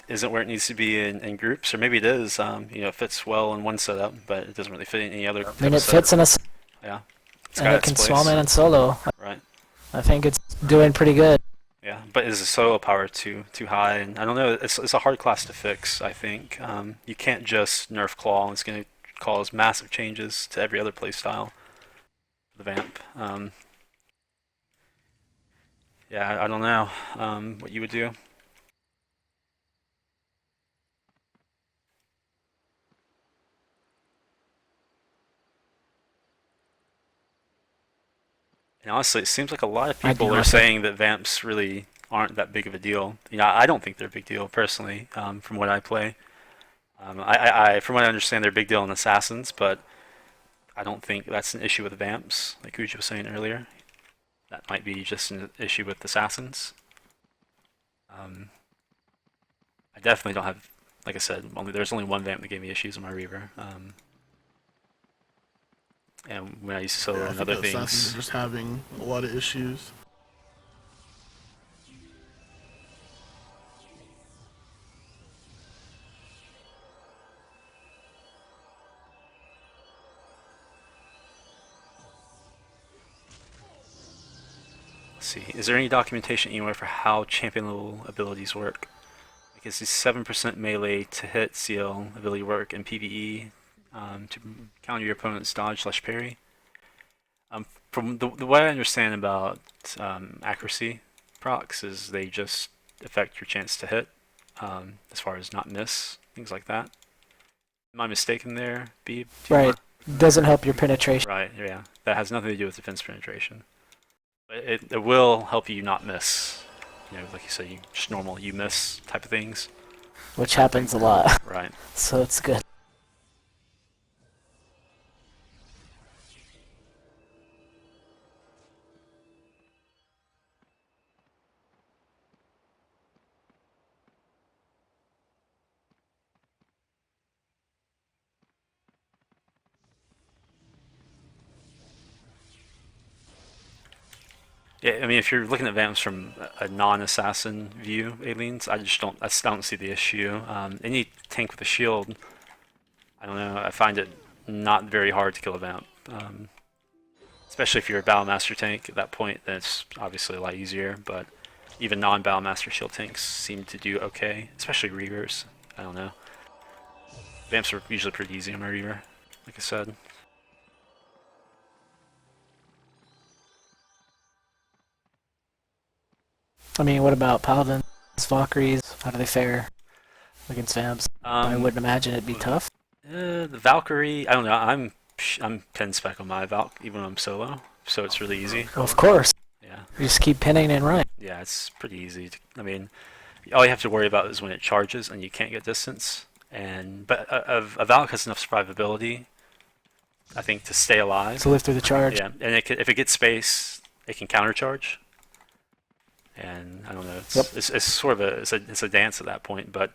isn't where it needs to be in groups, or maybe it is. It fits well in one setup, but it doesn't really fit in any other. I mean, it fits in a Yeah. It's and got it its can place. small man and solo. Right. I think it's doing pretty good. Yeah, but is the solo power too high? And I don't know. It's a hard class to fix. I think you can't just nerf claw. It's going to cause massive changes to every other playstyle. The Vamp. Yeah, I don't know what you would do. And honestly, it seems like a lot of I do people are not saying that Vamps really aren't that big of a deal. I don't think they're a big deal personally. From what I play, from what I understand, they're a big deal in Assassins, but I don't think that's an issue with Vamps, like Kujii was saying earlier. That might be just an issue with Assassins. I definitely don't have, like I said, there's only one Vamp that gave me issues on my Reaver. and when I used to solo Yeah, I and think other the assassins things. are just having a lot of issues. Let's see, is there any documentation anywhere for how champion level abilities work? I guess it's 7% melee to hit CL ability work and PvE to counter your opponent's dodge/parry. From the way I understand about accuracy procs is they just affect your chance to hit, as far as not miss, things like that. Am I mistaken there, Beeb? Right. Doesn't help your penetration. Right, yeah. That has nothing to do with defense penetration. But it will help you not miss. You know, like you said, just normal you miss type of things. Which happens a lot. Right. So it's good. Yeah, I mean, if you're looking at Vamps from a non-assassin view, aliens, I don't see the issue. Any tank with a shield, I don't know, I find it not very hard to kill a Vamp. Especially if you're a Battlemaster tank at that point, then it's obviously a lot easier, but even non-Battlemaster shield tanks seem to do okay, especially Reavers. I don't know. Vamps are usually pretty easy on my Reaver, like I said. I mean, what about Paladins, Valkyries? How do they fare against Vamps? I wouldn't imagine it'd be tough. The Valkyrie, I don't know. I'm pin spec on my Valk even when I'm solo, so it's really easy. Well, of course. Yeah. You just keep pinning and running. Yeah, it's pretty easy. I mean, all you have to worry about is when it charges and you can't get distance. But a Valk has enough survivability, I think, to stay alive. To live through the charge. Yeah, and if it gets space, it can countercharge. And I don't know, it's sort of it's a dance at that point. But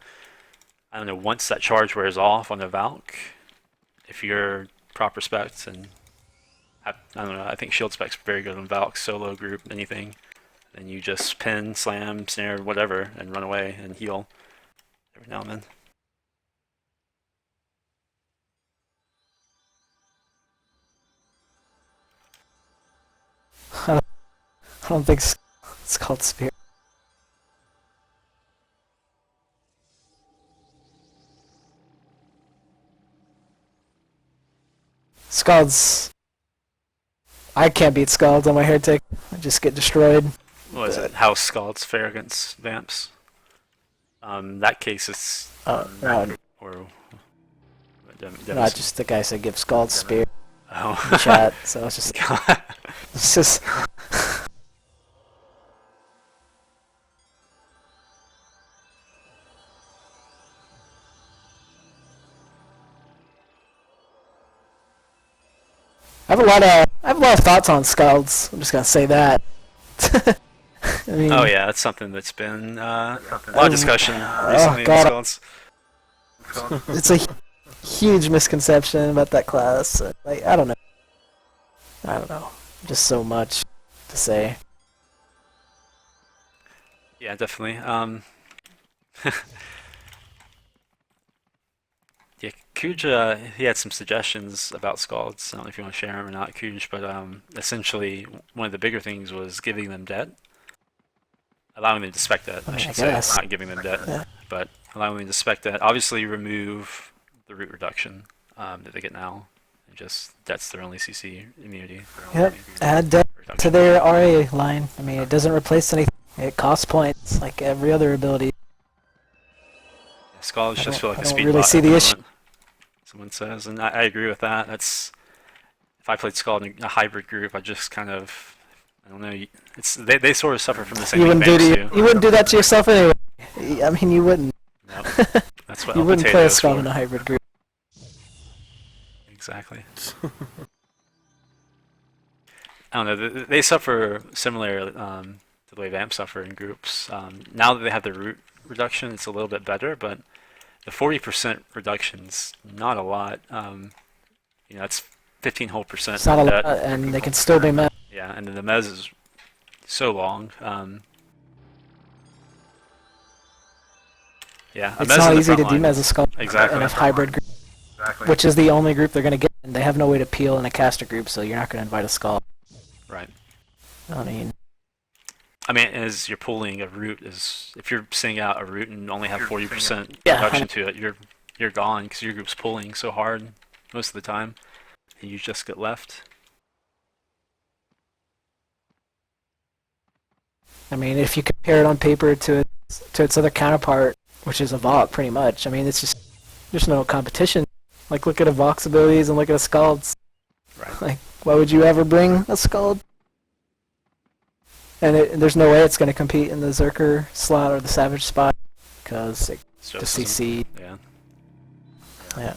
I don't know, once that charge wears off on the Valk, if you're proper specs and I don't know, I think shield spec's very good on Valk, solo group, anything. Then you just pin, slam, snare, whatever, and run away and heal every now and then. I don't think it's called Spear. Skalds. I can't beat Skalds on my Heretic. I just get destroyed. What is it? How Skalds fare against Vamps? That case it's No, or not just the guy said give Skalds Spear in oh. chat, so it's just it's just I have a lot of thoughts on Skalds. I'm just gonna say that. I mean, Oh yeah, that's something that's been a lot of discussion recently in God. Skalds. It's a huge misconception about that class. Like, I don't know. Just so much to say. Yeah, definitely. Yeah, Kuj, he had some suggestions about Skalds. I don't know if you want to share them or not, Kuj, but essentially one of the bigger things was giving them debt. Allowing them to spec that, I should say. guess. Not giving them debt, Yeah. but allowing them to spec that. Obviously remove the root reduction that they get now. And just, that's their only CC immunity. Yep. Add that to their RA line. I mean, it doesn't replace anything. It costs points like every other ability. Skalds just feel like I a don't speed really bot see at the the issue. moment, someone says, and I agree with that. That's, if I played Skald in a hybrid group, I just kind of, I don't know. They sort of suffer from the same You thing wouldn't Vamps do you wouldn't do that to yourself anyway. I mean, you wouldn't. Nope. That's what You El wouldn't play a Potato is Skald for. in a hybrid group. Exactly. I don't know. They suffer similar to the way Vamps suffer in groups. Now that they have the root reduction, it's a little bit better, but the 40% reduction's not a lot. You know, that's 15 whole percent. It's not a lot, and they can still be met. Yeah, and then the mez is so long. Yeah, It's not easy to demez a Skald exactly. in a hybrid group, which is the only group they're going to get. And they have no way to peel in a caster group, so you're not going to invite a Skald. Right. I mean, as you're pulling a root, if you're sending out a root and only have 40% Yeah, reduction to it, you're gone because your group's pulling so hard most of the time, and you just get left. I mean, if you compare it on paper to its other counterpart, which is a Vok, pretty much. I mean, it's just there's no competition. Like, look at a Vok's abilities and look at a Skald's. Right. Like, why would you ever bring a Skald? And there's no way it's going to compete in the Zerker slot or the Savage spot because the CC. Yeah. Yeah.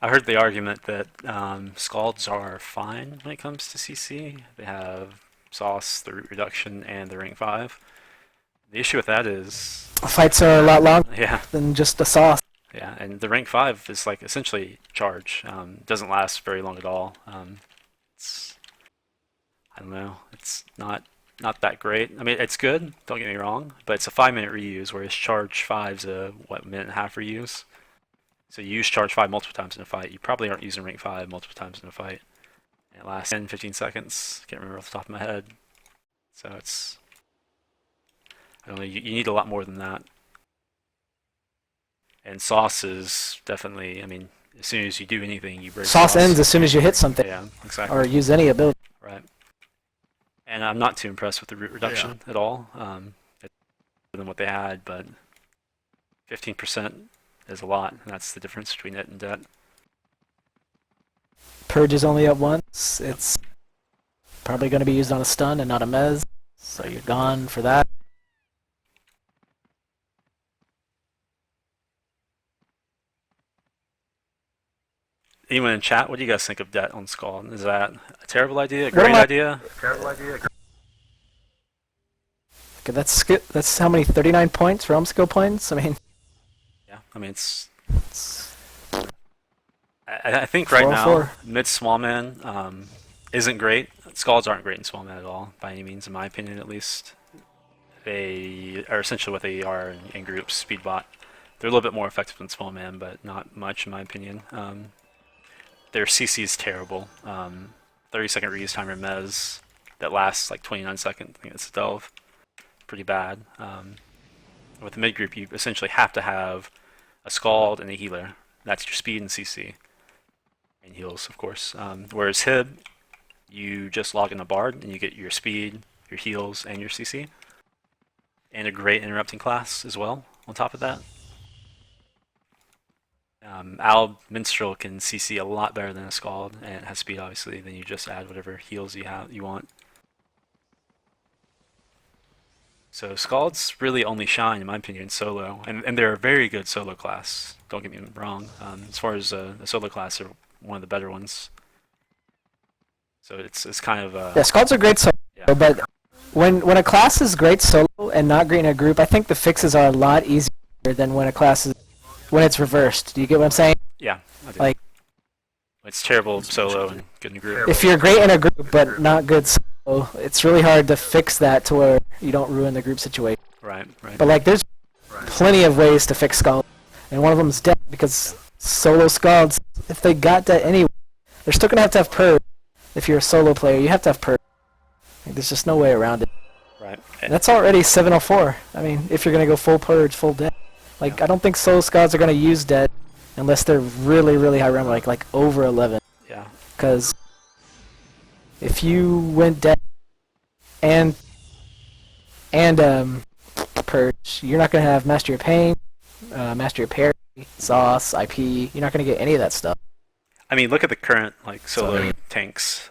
I heard the argument that Skalds are fine when it comes to CC. They have Sauce, the root reduction, and the rank 5. The issue with that is Fights are a lot longer yeah, than just a sauce. yeah, and the rank 5 is like essentially charge. Doesn't last very long at all. I don't know. It's not that great. I mean, it's good. Don't get me wrong, but it's a 5-minute reuse, whereas charge 5's a minute and a half reuse. So you use charge 5 multiple times in a fight. You probably aren't using rank 5 multiple times in a fight. And it lasts 10, 15 seconds. Can't remember off the top of my head. So it's, I don't know. You need a lot more than that. And sauce is definitely. I mean, as soon as you do anything, you break. Sauce ends as soon as you hit something. Yeah, exactly. Or use any ability. Right. And I'm not too impressed with the root reduction at all. It's better than what they had, but 15% is a lot, and that's the difference between it and debt. Purge is only up once. It's probably going to be used on a stun and not a mez, so you're gone for that. Anyone in chat, what do you guys think of debt on Skald? Is that a terrible idea, a great idea? Okay, that's how many? 39 points, realm skill points? I mean, Yeah, I mean, I think right now, 404. mid-small man isn't great. Skalds aren't great in small man at all, by any means, in my opinion at least. They are essentially what they are in groups, speed bot. They're a little bit more effective than small man, but not much in my opinion. Their CC is terrible. 30-second reuse timer mez that lasts like 29 seconds. I think it's a delve. Pretty bad. With the mid group, you essentially have to have a Skald and a healer. That's your speed and CC. And heals, of course. Whereas Hib, you just log in the Bard and you get your speed, your heals, and your CC. And a great interrupting class as well, on top of that. Al Minstrel can CC a lot better than a Skald, and it has speed obviously, then you just add whatever heals you want. So Skalds really only shine, in my opinion, solo, and they're a very good solo class, don't get me wrong. As far as the solo class, they're one of the better ones. So it's kind of... yeah, Skalds are great solo, yeah. But when a class is great solo and not great in a group, I think the fixes are a lot easier than when a class is... when it's reversed. Do you get what I'm saying? Yeah, I do. Like, it's terrible solo and good in a group. if you're great in a group but not good solo, it's really hard to fix that to where you don't ruin the group situation. Right. But like, there's plenty of ways to fix Skald, and one of them is debt, because solo Skalds, if they got debt anyway, they're still gonna have to have purge. If you're a solo player, you have to have purge. Like, there's just no way around it. Right. And that's already 704. I mean, if you're gonna go full purge, full debt. Like, I don't think solo Skalds are gonna use debt unless they're really, really high realm, like over 11. Yeah. Because if you went debt and purge, you're not gonna have master your pain, master your parry, sauce, IP. You're not gonna get any of that stuff. I mean, look at the current like solo tanks.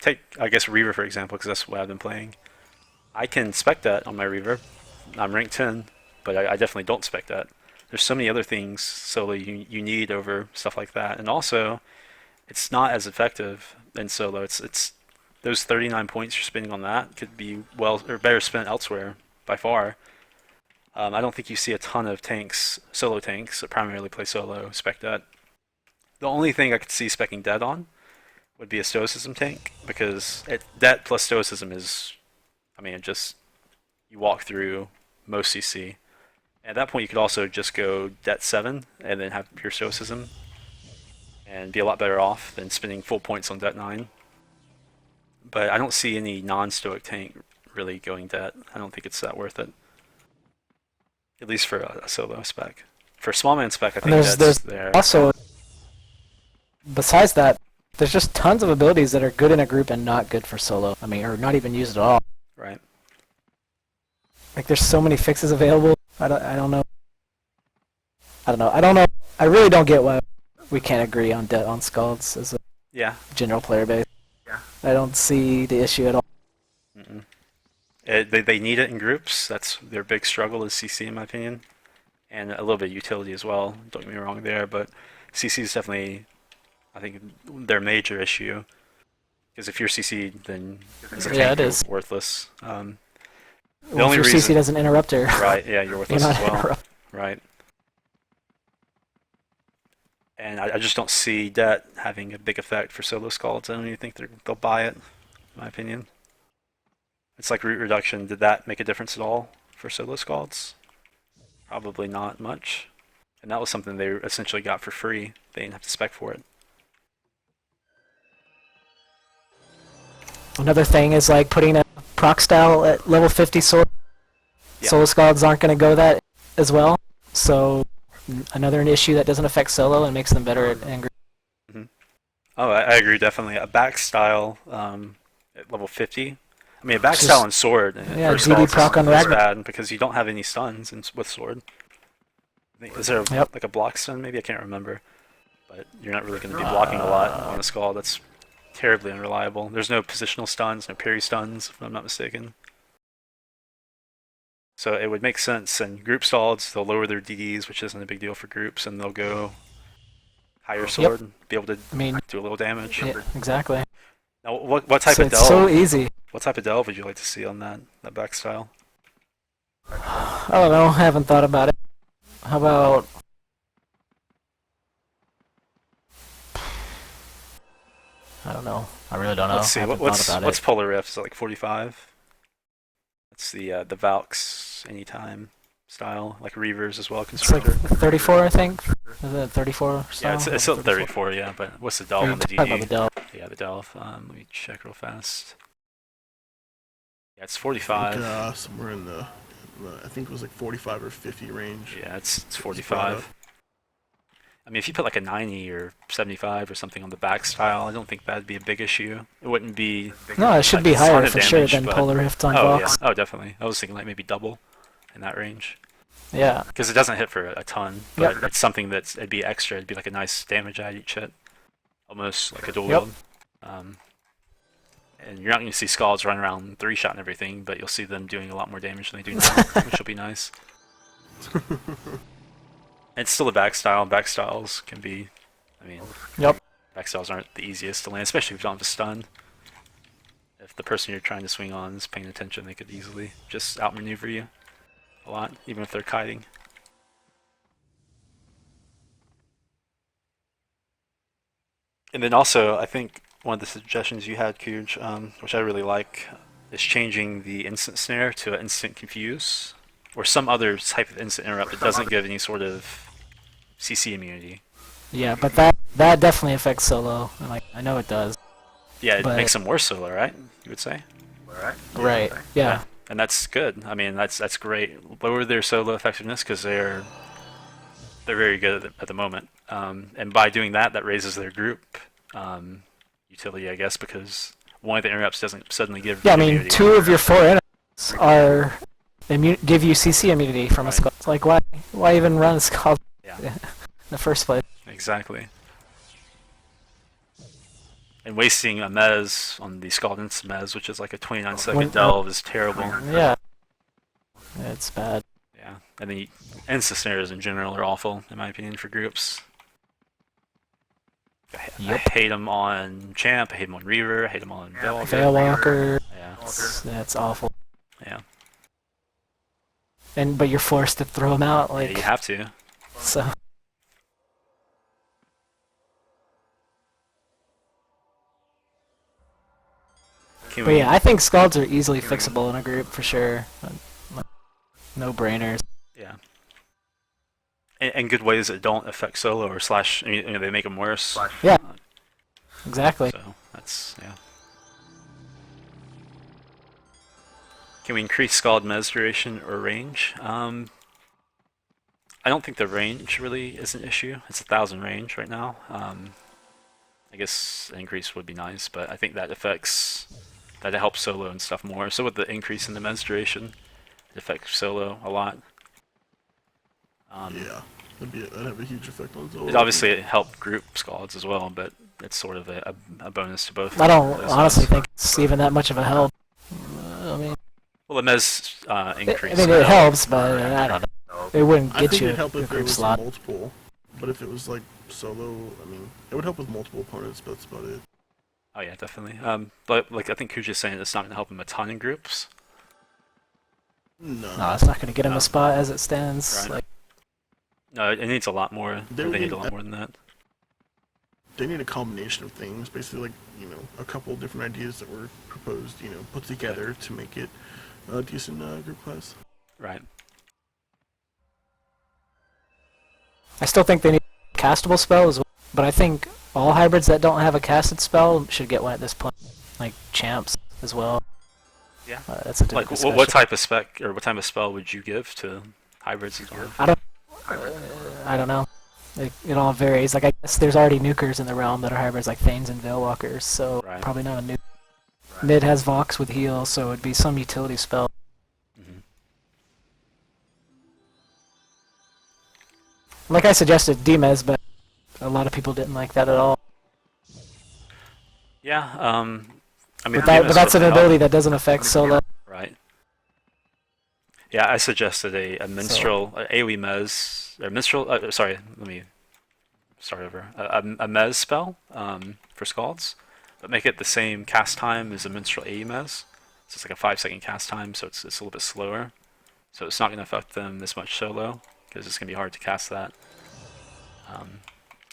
Take, I guess, Reaver for example, because that's what I've been playing. I can spec that on my Reaver. I'm rank 10, but I definitely don't spec that. There's so many other things solo you need over stuff like that, and also it's not as effective in solo. It's those 39 points you're spending on that could be better spent elsewhere by far. I don't think you see a ton of tanks, solo tanks that primarily play solo, spec that. The only thing I could see specking dead on would be a Stoicism tank, because that plus Stoicism is, I mean, it just, you walk through most CC. At that point, you could also just go Det 7 and then have pure Stoicism and be a lot better off than spending full points on Det 9. But I don't see any non-Stoic tank really going Det. I don't think it's that worth it. At least for a solo spec. For a small man spec, I think that's there. Also, besides that, there's just tons of abilities that are good in a group and not good for solo. I mean, or not even used at all. Right. Like, there's so many fixes available. I don't know. I really don't get why we can't agree on Det on Skalds as a general player base. Yeah. I don't see the issue at all. Mm-mm. They need it in groups. That's their big struggle is CC, in my opinion, and a little bit of utility as well. Don't get me wrong there, but CC is definitely, I think, their major issue. Because if you're CC, then as a tank, you're worthless. The only if your CC doesn't interrupt her. Right, yeah, you're worthless as well. Interrupt. Right. And I just don't see Det having a big effect for solo Skalds. I don't even think they'll buy it, in my opinion. It's like root reduction. Did that make a difference at all for solo Skalds? Probably not much. And that was something they essentially got for free. They didn't have to spec for it. Another thing is like putting a proc style at level 50 sword. Yeah. Solo Skalds aren't going to go that as well. So another issue that doesn't affect solo and makes them better at angry. Mm-hmm. Oh, I agree definitely. A back style at level 50. I mean, a back style and sword. Yeah, GD proc on Ragnar. Bad because you don't have any stuns with sword. Is there like a block stun? Maybe I can't remember. But you're not really going to be blocking a lot on a Skald. That's terribly unreliable. There's no positional stuns, no parry stuns, if I'm not mistaken. So it would make sense. And group Skalds, they'll lower their DDs, which isn't a big deal for groups, and they'll go higher sword and be able to do a little damage. Yeah, exactly. Now, what type of delve? It's so easy. What type of delve would you like to see on that back style? I don't know. I haven't thought about it. How about... I don't know. I really don't know. Let's see. What's Polar Rift? Is it like 45? That's the Valks anytime style, like Reavers as well. Constructor. It's like 34, I think. Is it 34? Yeah, it's still 34. Yeah, but what's the delve on the DD? About the delve. Yeah, the delve. Let me check real fast. Yeah, it's 45. Somewhere in the, I think it was like 45 or 50 range. Yeah, it's 45. I mean, if you put like a 90 or 75 or something on the back style, I don't think that'd be a big issue. It wouldn't be... No, it should be higher for sure than Polar Rift on Vox. Yeah. Oh, definitely. I was thinking like maybe double in that range. Yeah. Because it doesn't hit for a ton, but it's something it'd be extra. It'd be like a nice damage add each hit. Almost like a dual wield. And you're not going to see Skalds run around 3-shot and everything, but you'll see them doing a lot more damage than they do now, which will be nice. It's still a back style. Back styles can be, I mean, back styles aren't the easiest to land, especially if you don't have a stun. If the person you're trying to swing on is paying attention, they could easily just outmaneuver you a lot, even if they're kiting. And then also, I think one of the suggestions you had, Kuj, which I really like, is changing the instant snare to an instant confuse, or some other type of instant interrupt that doesn't give any sort of CC immunity. Yeah, but that definitely affects solo. Like, I know it does. Yeah, it makes them worse solo, right? You would say. Right. Yeah. And that's good. I mean, that's great. Lower their solo effectiveness because they're very good at the moment. And by doing that, that raises their group utility, I guess, because one of the interrupts doesn't suddenly give. Yeah, I mean, 2 of your 4 interrupts are give you CC immunity from a Skald. Like, why even run a Skald in the first place? Exactly. And wasting a mez on the Skald instant mez, which is like a 29-second delve, is terrible. Yeah. It's bad. Yeah. And the instant snares in general are awful, in my opinion, for groups. I hate them on Champ, I hate them on Reaver, I hate them on Veilwalker. Yeah. That's awful. Yeah. But you're forced to throw them out, like... Yeah, you have to. So... Can But we, yeah, I think Skalds are easily fixable in a group for sure. No brainers. yeah. And good ways that don't affect solo or slash, you know, they make them worse. Yeah, exactly. So that's, yeah. Can we increase Scald Mez duration or range? I don't think the range really is an issue. It's 1,000 range right now. I guess an increase would be nice, but I think that it helps solo and stuff more. So with the increase in the Mez duration, it affects solo a lot. Yeah, that'd have a huge effect on Zolo. It obviously helped group Scalds as well, but it's sort of a bonus to both. I don't honestly think it's even that much of a help. I mean, Well, the Mez increase. it helps, but I don't know. It wouldn't I get think you it'd help a if there group was slot. multiple, but if it was like solo, I mean, it would help with multiple opponents, but that's about it. Oh yeah, definitely. But like I think Kujii is saying it's not going to help him a ton in groups. No, It's not going to get him a spot as it stands. Right. Like, No, it needs a lot more. They They would need a need lot more than that. they need a combination of things, basically like, a couple different ideas that were proposed, put together to make it a decent group class. Right. I still think they need a castable spell as well, but I think all hybrids that don't have a casted spell should get one at this point, like champs as well. Yeah. That's a different Like discussion. what type of spec or what type of spell would you give to hybrids as well? I don't know. It all varies. Like I guess there's already nukers in the realm that are hybrids, like Thanes and Veilwalkers, so Right. probably not a nuke. Mid has Vox with heal, so it'd be some utility spell. Mm-hmm. Like I suggested, Demez, but a lot of people didn't like that at all. Yeah. I mean, But that's an would help. ability that doesn't affect solo. Right. Yeah, I suggested a minstrel, AoE Mez, or minstrel. Sorry, let me start over. A Mez spell for Scalds, but make it the same cast time as a minstrel AoE Mez. So it's like a 5-second cast time, so it's a little bit slower. So it's not going to affect them this much solo, because it's going to be hard to cast that.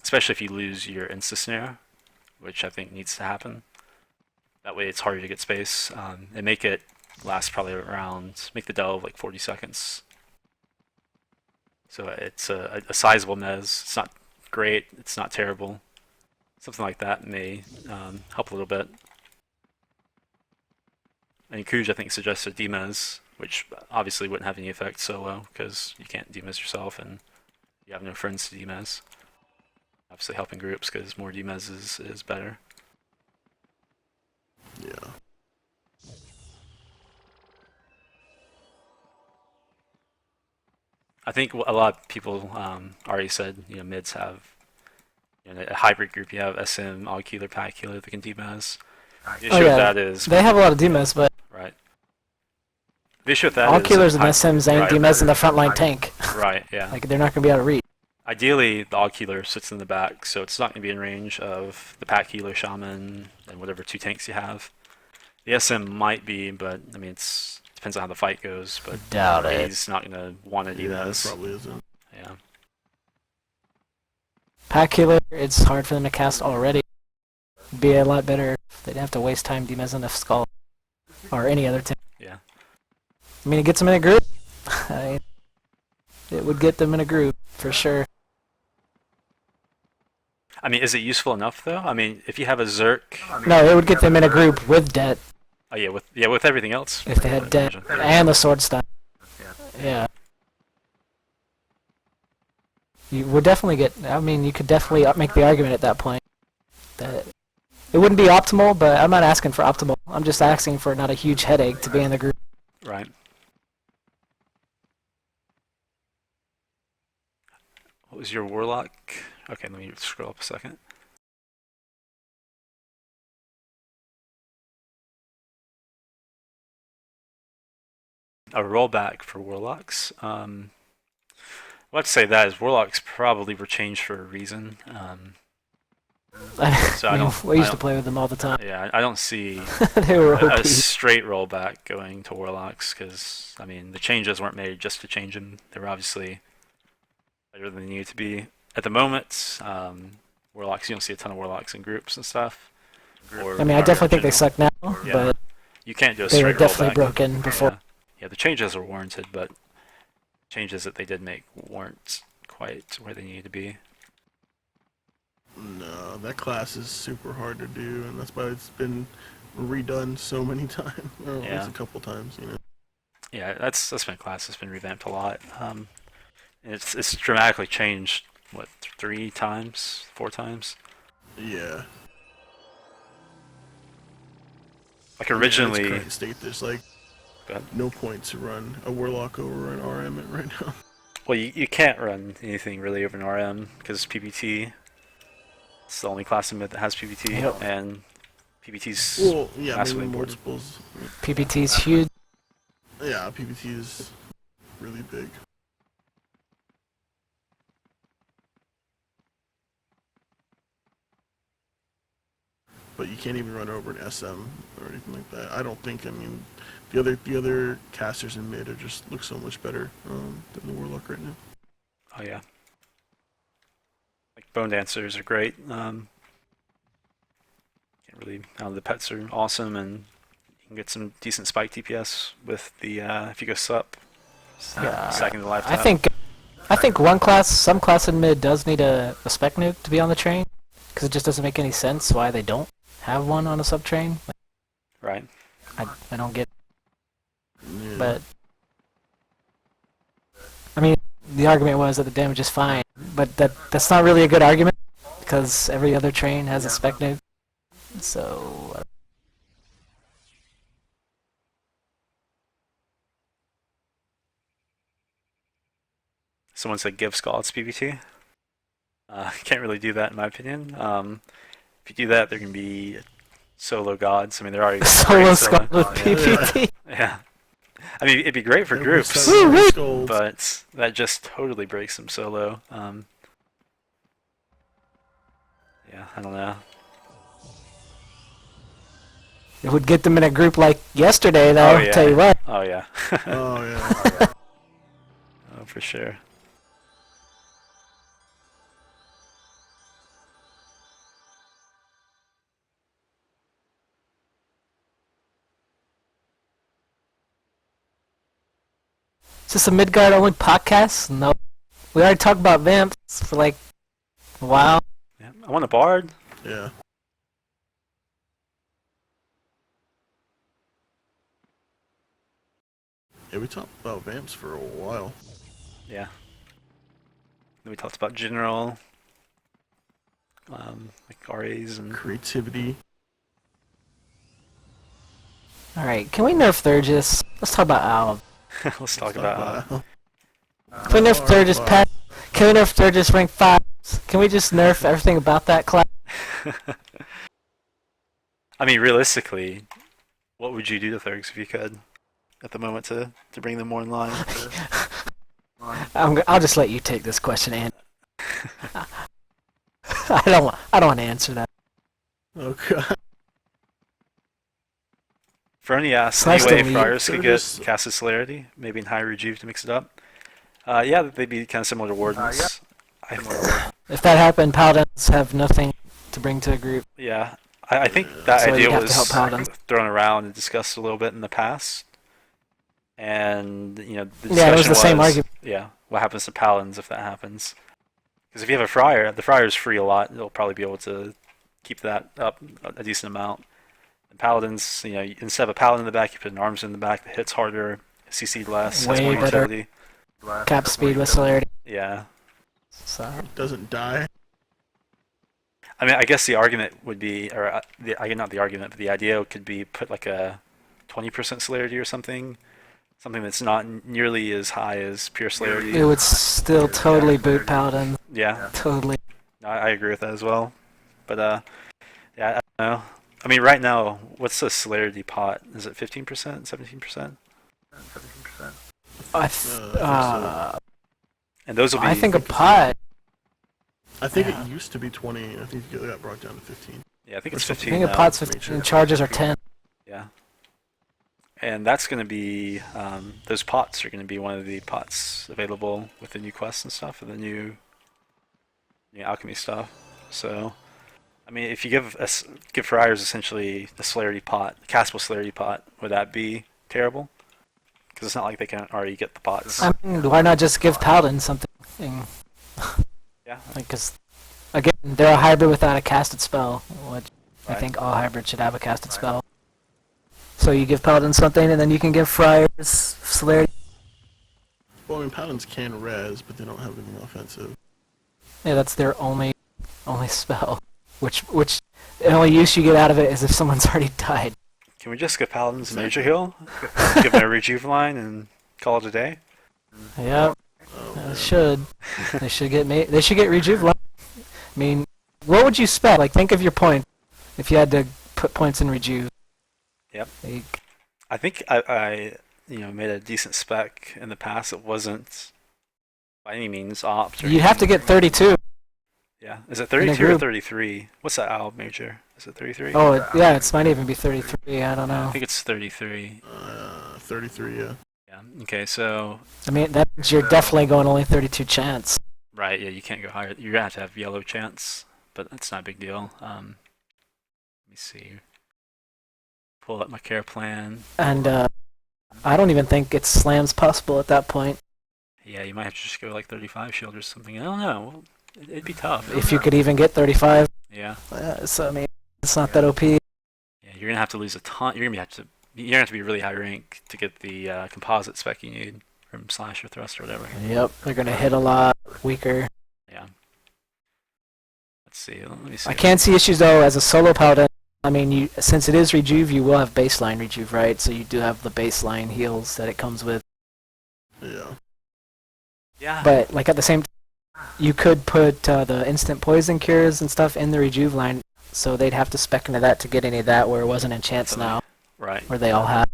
Especially if you lose your Insta Snare, which I think needs to happen. That way it's harder to get space, and make it last probably around, make the delve like 40 seconds. So it's a sizable mez. It's not great, it's not terrible. Something like that may help a little bit. And Kuj, I think, suggested demez, which obviously wouldn't have any effect solo, because you can't demez yourself and you have no friends to demez. Obviously helping groups, because more demez is better. Yeah. I think a lot of people already said, mids have, a hybrid group. You have SM, AuG Healer, Pack Healer that can demez. The issue with that is, They have a lot of Demez, but right. The issue with that all is killers and hy- SMs ain't right, Demez in the frontline tank. Right, yeah. Like they're not gonna be able to reach. Ideally, the AuG Healer sits in the back, so it's not going to be in range of the Pack Healer, Shaman, and whatever 2 tanks you have. The SM might be, but I mean, it depends on how the fight goes. But Doubt it. he's not going to want to do Yeah, it those. probably isn't. Yeah. Pack healer, it's hard for them to cast already. It'd be a lot better if they didn't have to waste time demezing the skull or any other tank. Yeah. I mean, it gets them in a group. It would get them in a group for sure. I mean, is it useful enough though? I mean, if you have a Zerk, No, it would get them in a group with debt oh yeah, with everything else. if they had debt and the sword style. Yeah. You would definitely get. I mean, you could definitely make the argument at that point that it wouldn't be optimal, but I'm not asking for optimal. I'm just asking for not a huge headache to be in the group. Right. What was your Warlock? Okay, let me scroll up a second. A rollback for Warlocks. Let's say that is Warlocks probably were changed for a reason. So I don't. We used I to play with them all the time. Yeah, I don't see They were a OP. straight rollback going to Warlocks, because I mean the changes weren't made just to change them. They were obviously better than they needed to be at the moment. Warlocks, you don't see a ton of Warlocks in groups and stuff. I mean, I definitely think they suck now, Yeah. but you can't do a They were straight definitely rollback. broken before. Yeah, the changes are warranted, but changes that they did make weren't quite where they needed to be. No, that class is super hard to do, and that's why it's been redone so many times, or at Yeah. least a couple times, you know. Yeah, that's been a class that's been revamped a lot. It's dramatically changed. What, 3 times, 4 times? Yeah. Like In its originally, current state, there's like go ahead. no point to run a Warlock over an RM right now. Well, you can't run anything really over an RM because PBT. It's the only class in mid that has PBT, Yep. and PBT's Well, yeah, maybe massively important. multiples. PPT's huge. Yeah, PBT is really big. But you can't even run over an SM or anything like that. I don't think. I mean, the other casters in mid are just look so much better than the Warlock right now. Oh yeah. Like Bone Dancers are great. Can't really. The pets are awesome, and you can get some decent spike DPS with the if you go sup. Second to life. I think some class in mid does need a spec nuke to be on the train, because it just doesn't make any sense why they don't have one on a sub train. Right. I don't get. Yeah. But I mean, the argument was that the damage is fine, but that's not really a good argument because every other train has a spec nuke. So Someone said give Skalds PBT. Can't really do that in my opinion. If you do that, they're gonna be solo gods. I mean, they're already solo great Scald with PPT. Yeah. I mean, it'd be great for Every groups, time we scold, but that just totally breaks them solo. Yeah, I don't know. It would get them in a group like yesterday, though. Oh, yeah. Tell you what. Oh yeah. oh yeah. Oh, for sure. Is this a Midgard only podcast? No. We already talked about Vamps for like a while. Yeah. I want a bard. Yeah. Yeah, we talked about Vamps for a while. Yeah. Then we talked about general, like RAs and. Creativity. Alright, can we nerf Thurgis? Let's talk about Owl. Let's talk about. Can we nerf Thurgis pet? Can we nerf Thurgis rank 5? Can we just nerf everything about that class? I mean, realistically, what would you do to Thurgs if you could, at the moment, to bring them more in line? I'll just let you take this question, Andy. I don't want to answer that. Oh god. For any Slash way delete. Friars could get Thurgis- Casted Celerity, maybe in high rejuve to mix it up. Yeah, they'd be kind of similar to Wardens. If that happened, Paladins have nothing to bring to a group. Yeah, I think that So you'd idea have to was help Paladins. thrown around and discussed a little bit in the past. And, the discussion Yeah, it was the same argument. Yeah, what happens to Paladins if that happens? Because if you have a Friar, the Friar's free a lot, they'll probably be able to keep that up a decent amount. And Paladins, instead of a Paladin in the back, you put an Arms in the back that hits harder, CC'd less, has Way more better. utility. Cap speed with celerity. Yeah. So Doesn't die. I mean, I guess the argument would be, or not the argument, but the idea could be put like a 20% celerity or something that's not nearly as high as pure celerity. it would still totally boot Paladins. Yeah, Totally. I agree with that as well. But yeah, I don't know. I mean, right now, what's the celerity pot? Is it 15%, 17%? And those will be. I think a pot. I think it used to be 20. I think it got brought down to 15. Yeah, I think or it's something. 15 I think a now. pot's 15 and charges are 10. Yeah. And that's going to be, those pots are going to be one of the pots available with the new quests and stuff, and the new alchemy stuff. So, I mean, if you give Friars essentially the celerity pot, the castable celerity pot, would that be terrible? Because it's not like they can already get the pots. I mean, why not just give Paladin something? Yeah. Because, again, they're a hybrid without a casted spell, which I Right. think all hybrids should have a casted spell. So you give Paladin something, and then you can give Friars celerity. Well, I mean, Paladins can res, but they don't have anything offensive. Yeah, that's their only spell. Which the only use you get out of it is if someone's already died. Can we just give Paladins a major heal? Give them a rejuve line and call it a day? Yeah, Oh, they man. should. They should get rejuve. I mean, what would you spend? Like, think of your point. If you had to put points in rejuve. Yep. Like, I think I made a decent spec in the past. It wasn't by any means opt. you'd have to get 32. Yeah. Is it in a 32 or group. 33? What's that owl major? Is it 33? Oh, yeah, it might even be 33. I don't I know. think it's 33. 33, yeah. Yeah. Okay. So I mean, that means you're definitely going only 32 chance. right. Yeah. You can't go higher. You're gonna have yellow chance, but that's not a big deal. Let me see. Pull up my care plan. And I don't even think it's slams possible at that point. Yeah, you might have to just go like 35 shield or something. I don't know. Well, it'd be tough. If you could even get 35. Yeah. So, I mean, it's not that OP. Yeah, you're gonna have to lose a ton. You're gonna have to be really high rank to get the composite spec you need from slash or thrust or whatever. Yep, they're going to hit a lot weaker. Yeah. Let's see. Let me see. I can see issues, though, as a solo paladin. I mean, since it is rejuve, you will have baseline rejuve, right? So you do have the baseline heals that it comes with. Yeah. Yeah. But, like, at the same time, you could put the instant poison cures and stuff in the rejuve line, so they'd have to spec into that to get any of that, where it wasn't in chance now, Right. where they all have.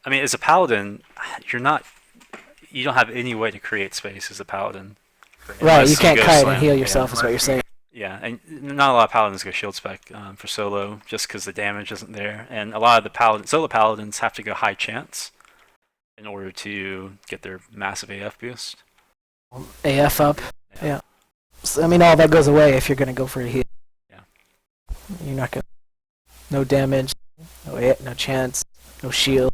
I mean, as a paladin, you don't have any way to create space as a paladin. Right, Unless you can't go kite slam. and heal Yeah. yourself, is what you're saying. Yeah, and not a lot of paladins go shield spec for solo, just because the damage isn't there, and a lot of the solo paladins have to go high chance in order to get their massive AF boost. AF up. Yeah. So, I mean, all that goes away if you're going to go for a heal. Yeah. You're not going to... No damage, no hit, no chance, no shield.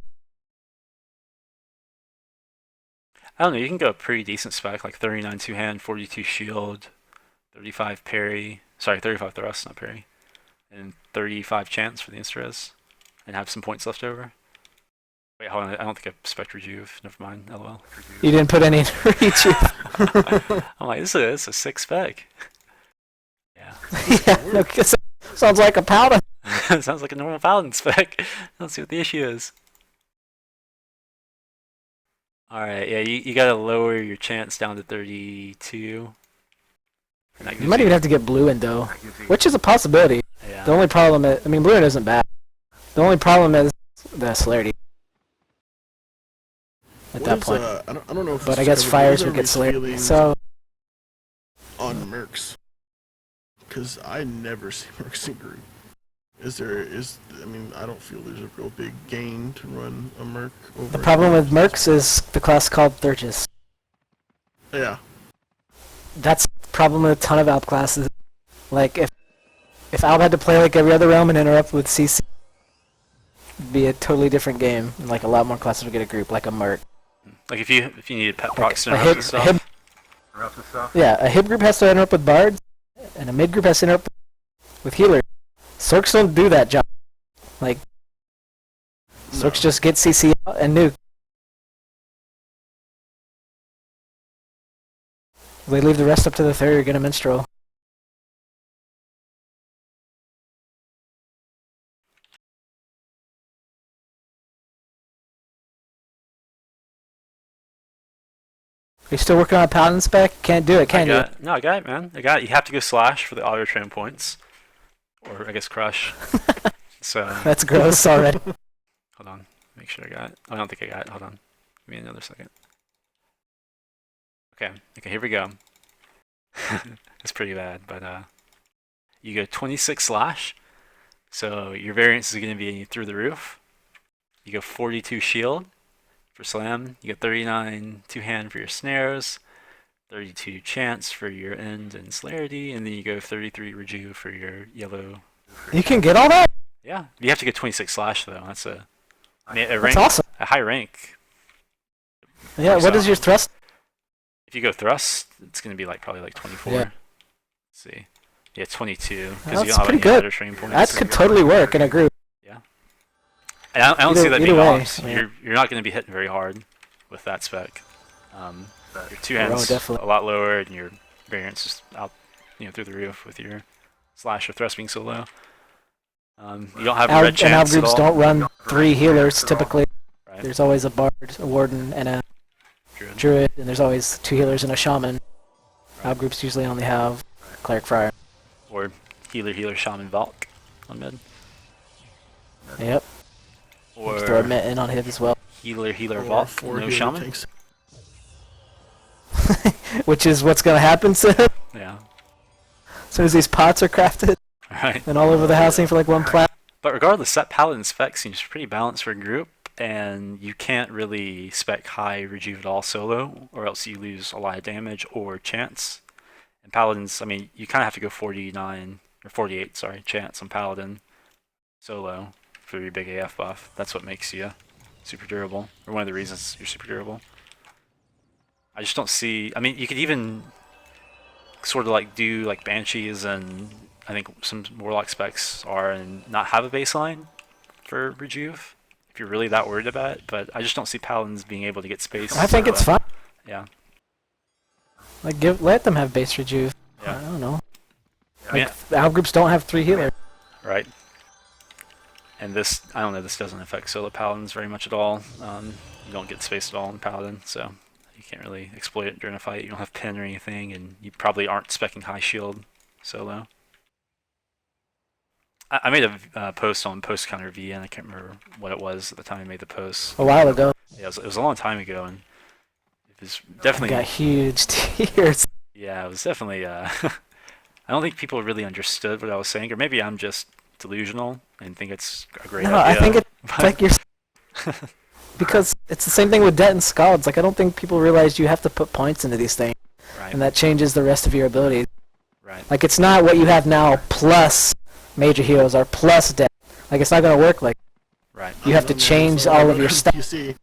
I don't know, you can go a pretty decent spec, like 39 two-hand, 42 shield, 35 parry, sorry, 35 thrust, not parry, and 35 chance for the insta-res, and have some points left over. Wait, hold on, I don't think I spec rejuve, never mind, lol. You didn't put any in rejuve. I'm like, this is a sick spec. Yeah. Yeah, no, 'cause it sounds like a paladin. Sounds like a normal paladin spec. Let's see what the issue is. Alright, yeah, you gotta lower your chance down to 32. And that You gives might even have to get blue Indo, which is a possibility. Yeah. The only problem is, I mean, blue Indo isn't bad. The only problem is the celerity. At What that is, point. I don't know if But this I is guess covered, fires what would are get celerity. everybody's So, feelings on mercs, because I never see mercs in group. I mean, I don't feel there's a real big gain to run a merc over. the problem with mercs is the class called Thurges. Yeah. That's the problem with a ton of Alp classes. Like, if Alp had to play like every other realm and interrupt with CC, it'd be a totally different game. And, like, a lot more classes would get a group, like a merc. Like if you needed pet Like procs to a interrupt and stuff. Yeah, a hib group has to interrupt with bards, and a mid group has to interrupt with healers. Sorks don't do that job. Like, Sorks just get CC out and nuke. They leave the rest up to the third or get a minstrel. Are you still working on a paladin spec? Can't do it, can you? No, I got it, man. I got it. You have to go slash for the auto train points. Or I guess crush. So That's gross already. hold on. Make sure I got it. I don't think I got it. Hold on. Give me another second. Okay, here we go. It's pretty bad, but you go 26 slash. So your variance is gonna be through the roof. You go 42 shield for slam. You get 39 two-hand for your snares. 32 Chance for your End and Celerity, and then you go 33 Reju for your yellow. You can get all that? Yeah, you have to get 26 Slash though. That's a That's rank, awesome. a high rank. Yeah, what is your thrust? If you go thrust, it's gonna be like probably like 24. Yeah. Let's see. Yeah, 22 because That's you don't have pretty any good. better training points. That could totally work in a group. Yeah. And I don't see that Either being way, off. yeah. You're not going to be hitting very hard with that spec. Your two Oh, hands definitely. a lot lower, and your variance is out, through the roof with your slash or thrust being so low. You don't have a red chance and our groups at all. don't run 3 healers typically. Right. There's always a bard, a warden, and a druid, and there's always 2 healers and a shaman. Right. Our groups usually only have cleric friar. Or healer shaman Valk on mid. Yep. Or Just throw a mint in on him as well. healer Or Valk, 4 no healer shaman. tanks. Which is what's gonna happen soon. Yeah. As soon as these pots are crafted Right. and all over the housing for like 1 plat. But regardless, that paladin spec seems pretty balanced for a group, and you can't really spec high rejuve at all solo, or else you lose a lot of damage or chance. And paladins, I mean, you kind of have to go 49 or 48, sorry, chance on paladin solo for your big AF buff. That's what makes you super durable, or one of the reasons you're super durable. I just don't see. I mean, you could even sort of like do like banshees and I think some warlock specs are and not have a baseline for rejuve if you're really that worried about it. But I just don't see paladins being able to get space. I think it's fine. Yeah. Like let them have base rejuve. Yeah. I don't know. I Like our groups don't have 3 healers. Right. And this, I don't know, this doesn't affect solo paladins very much at all. You don't get space at all in paladin, so you can't really exploit it during a fight. You don't have pin or anything, and you probably aren't specking high shield solo. I made a post on Post Counter V, and I can't remember what it was at the time I made the post. A while ago. Yeah, it was a long time ago, and it was I definitely. got huge tears. Yeah, it was definitely. I don't think people really understood what I was saying, or maybe I'm just delusional and think it's a great No, idea. I think it's like you're. Because it's the same thing with Det and Skalds. Like I don't think people realize you have to put points into these things, Right. and that changes the rest of your ability. Right. Like it's not what you have now plus major heroes or plus Det. Like it's not gonna work like. Right. You have to change all of your stuff. PC.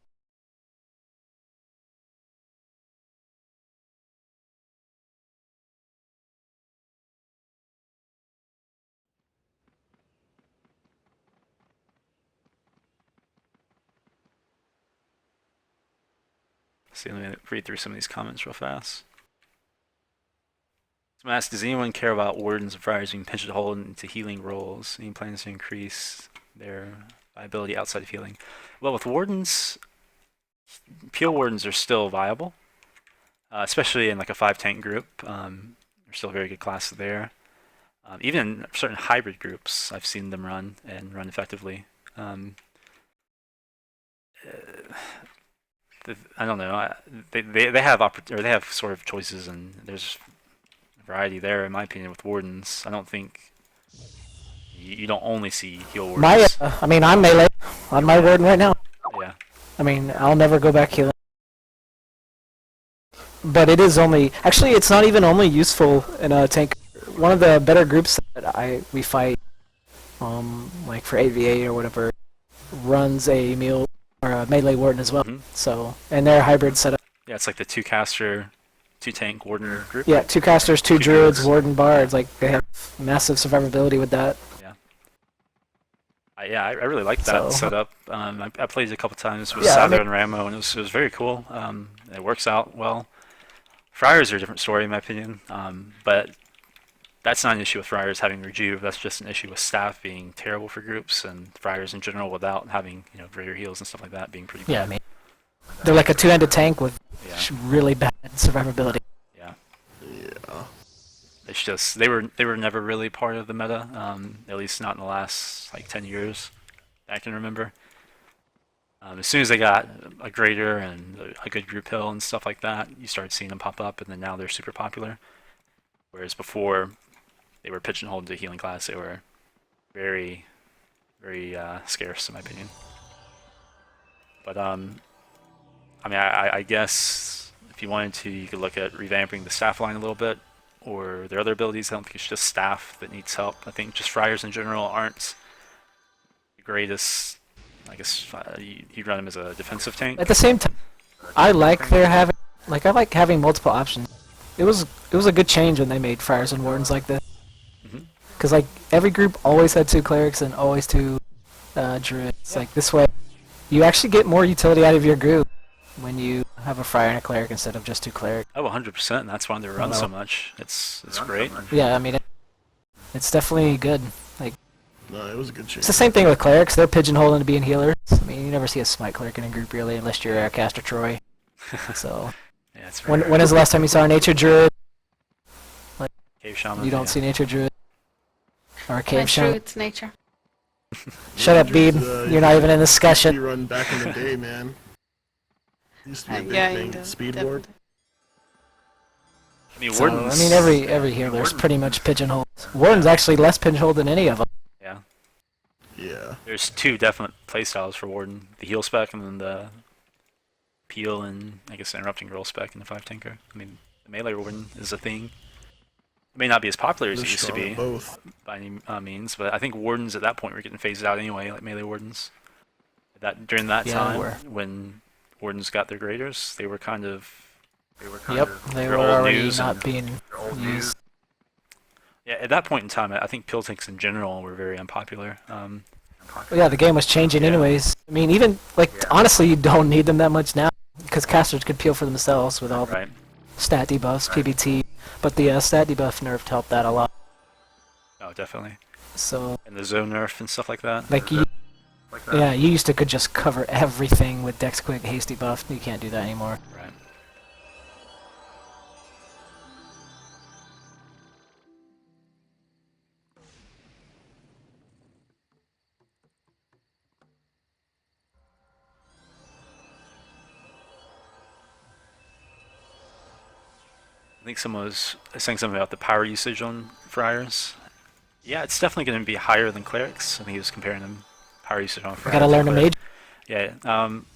See, let me read through some of these comments real fast. Someone asked, does anyone care about wardens and friars being pigeonholed into healing roles? Any plans to increase their viability outside of healing? Well, with wardens, peel wardens are still viable, especially in like a 5-tank group. They're still a very good class there. Even in certain hybrid groups, I've seen them run and run effectively. I don't know. They have sort of choices, and there's variety there, in my opinion, with wardens. I don't think you don't only see heal wardens. I mean, I'm melee on my warden right now. Yeah. I mean, I'll never go back healing. But it is only actually, it's not even only useful in a tank. One of the better groups that we fight, like for AVA or whatever, runs a meal or a melee warden as well. Mm-hmm. So, and they're hybrid setup. Yeah, it's like the 2-caster, 2-tank warden group. Yeah, 2 casters, 2 druids, warden bards. Like they have massive survivability with that. Yeah, I really like that setup. I played it a couple times with Yeah, Sather and Ramo, and it was very cool. It works out well. Friars are a different story, in my opinion, but that's not an issue with Friars having rejuve. That's just an issue with staff being terrible for groups, and Friars in general without having greater heals and stuff like that being pretty bad. Yeah, I mean, they're like a 2-handed tank with Yeah. really bad survivability. Yeah. Yeah. It's just they were never really part of the meta, at least not in the last like 10 years I can remember. As soon as they got a greater and a good group hill and stuff like that, you started seeing them pop up, and then now they're super popular. Whereas before, they were pigeonholed into healing class. They were very, very scarce in my opinion. But I mean, I guess if you wanted to, you could look at revamping the staff line a little bit, or their other abilities. I don't think it's just staff that needs help. I think just friars in general aren't the greatest. I guess you'd run them as a defensive tank. At the same time, I like having multiple options. It was a good change when they made friars and wardens like this. Because like every group always had 2 clerics and always 2 druids. Like this way, you actually get more utility out of your group when you have a friar and a cleric instead of just 2 clerics. Oh, 100%. And that's why they run so much. It's great. Yeah, I mean, it's definitely good. Like No, it was a good change. it's the same thing with clerics. They're pigeonholed into being healers. I mean, you never see a smite cleric in a group really, unless you're Aircaster Troy. So Yeah, it's very when is the last time you saw a nature druid? Cave shaman. You don't see nature druid or a cave That's true, shaman. it's nature. Shut up, Beeb. You're not even in the discussion. Run back in the day, man. Used to be a big Yeah, you thing. do, Speed definitely. ward. I mean, So, wardens. I mean, every healer's pretty much pigeonholed. Warden's actually less pigeonholed than any of them. Yeah. Yeah. There's 2 definite playstyles for warden: the heal spec and then the peel and I guess interrupting roll spec in the 5 tanker. I mean, the melee warden is a thing. It may not be as popular as They're it used to strong be at both. by any means, but I think wardens at that point were getting phased out anyway, like melee wardens. During that Yeah, time they were. when wardens got their graders, they were kind of Yep, they they're were old already news not and- being used. Yeah, at that point in time, I think peel tanks in general were very unpopular. Well, yeah, the game was changing Yeah. anyways. I mean, even, like, honestly, you don't need them that much now, because casters could peel for themselves with all the Right. stat debuffs, PBT, but the stat debuff nerf helped that a lot. Oh, definitely. So, And the zone nerf and stuff like that. like, yeah, you used to could just cover everything with Dex Quick hasty buff. You can't do that anymore. Right. I think someone was saying something about the power usage on friars. Yeah, it's definitely going to be higher than clerics. I think he was comparing them power usage on You friars. gotta learn to mage. Yeah.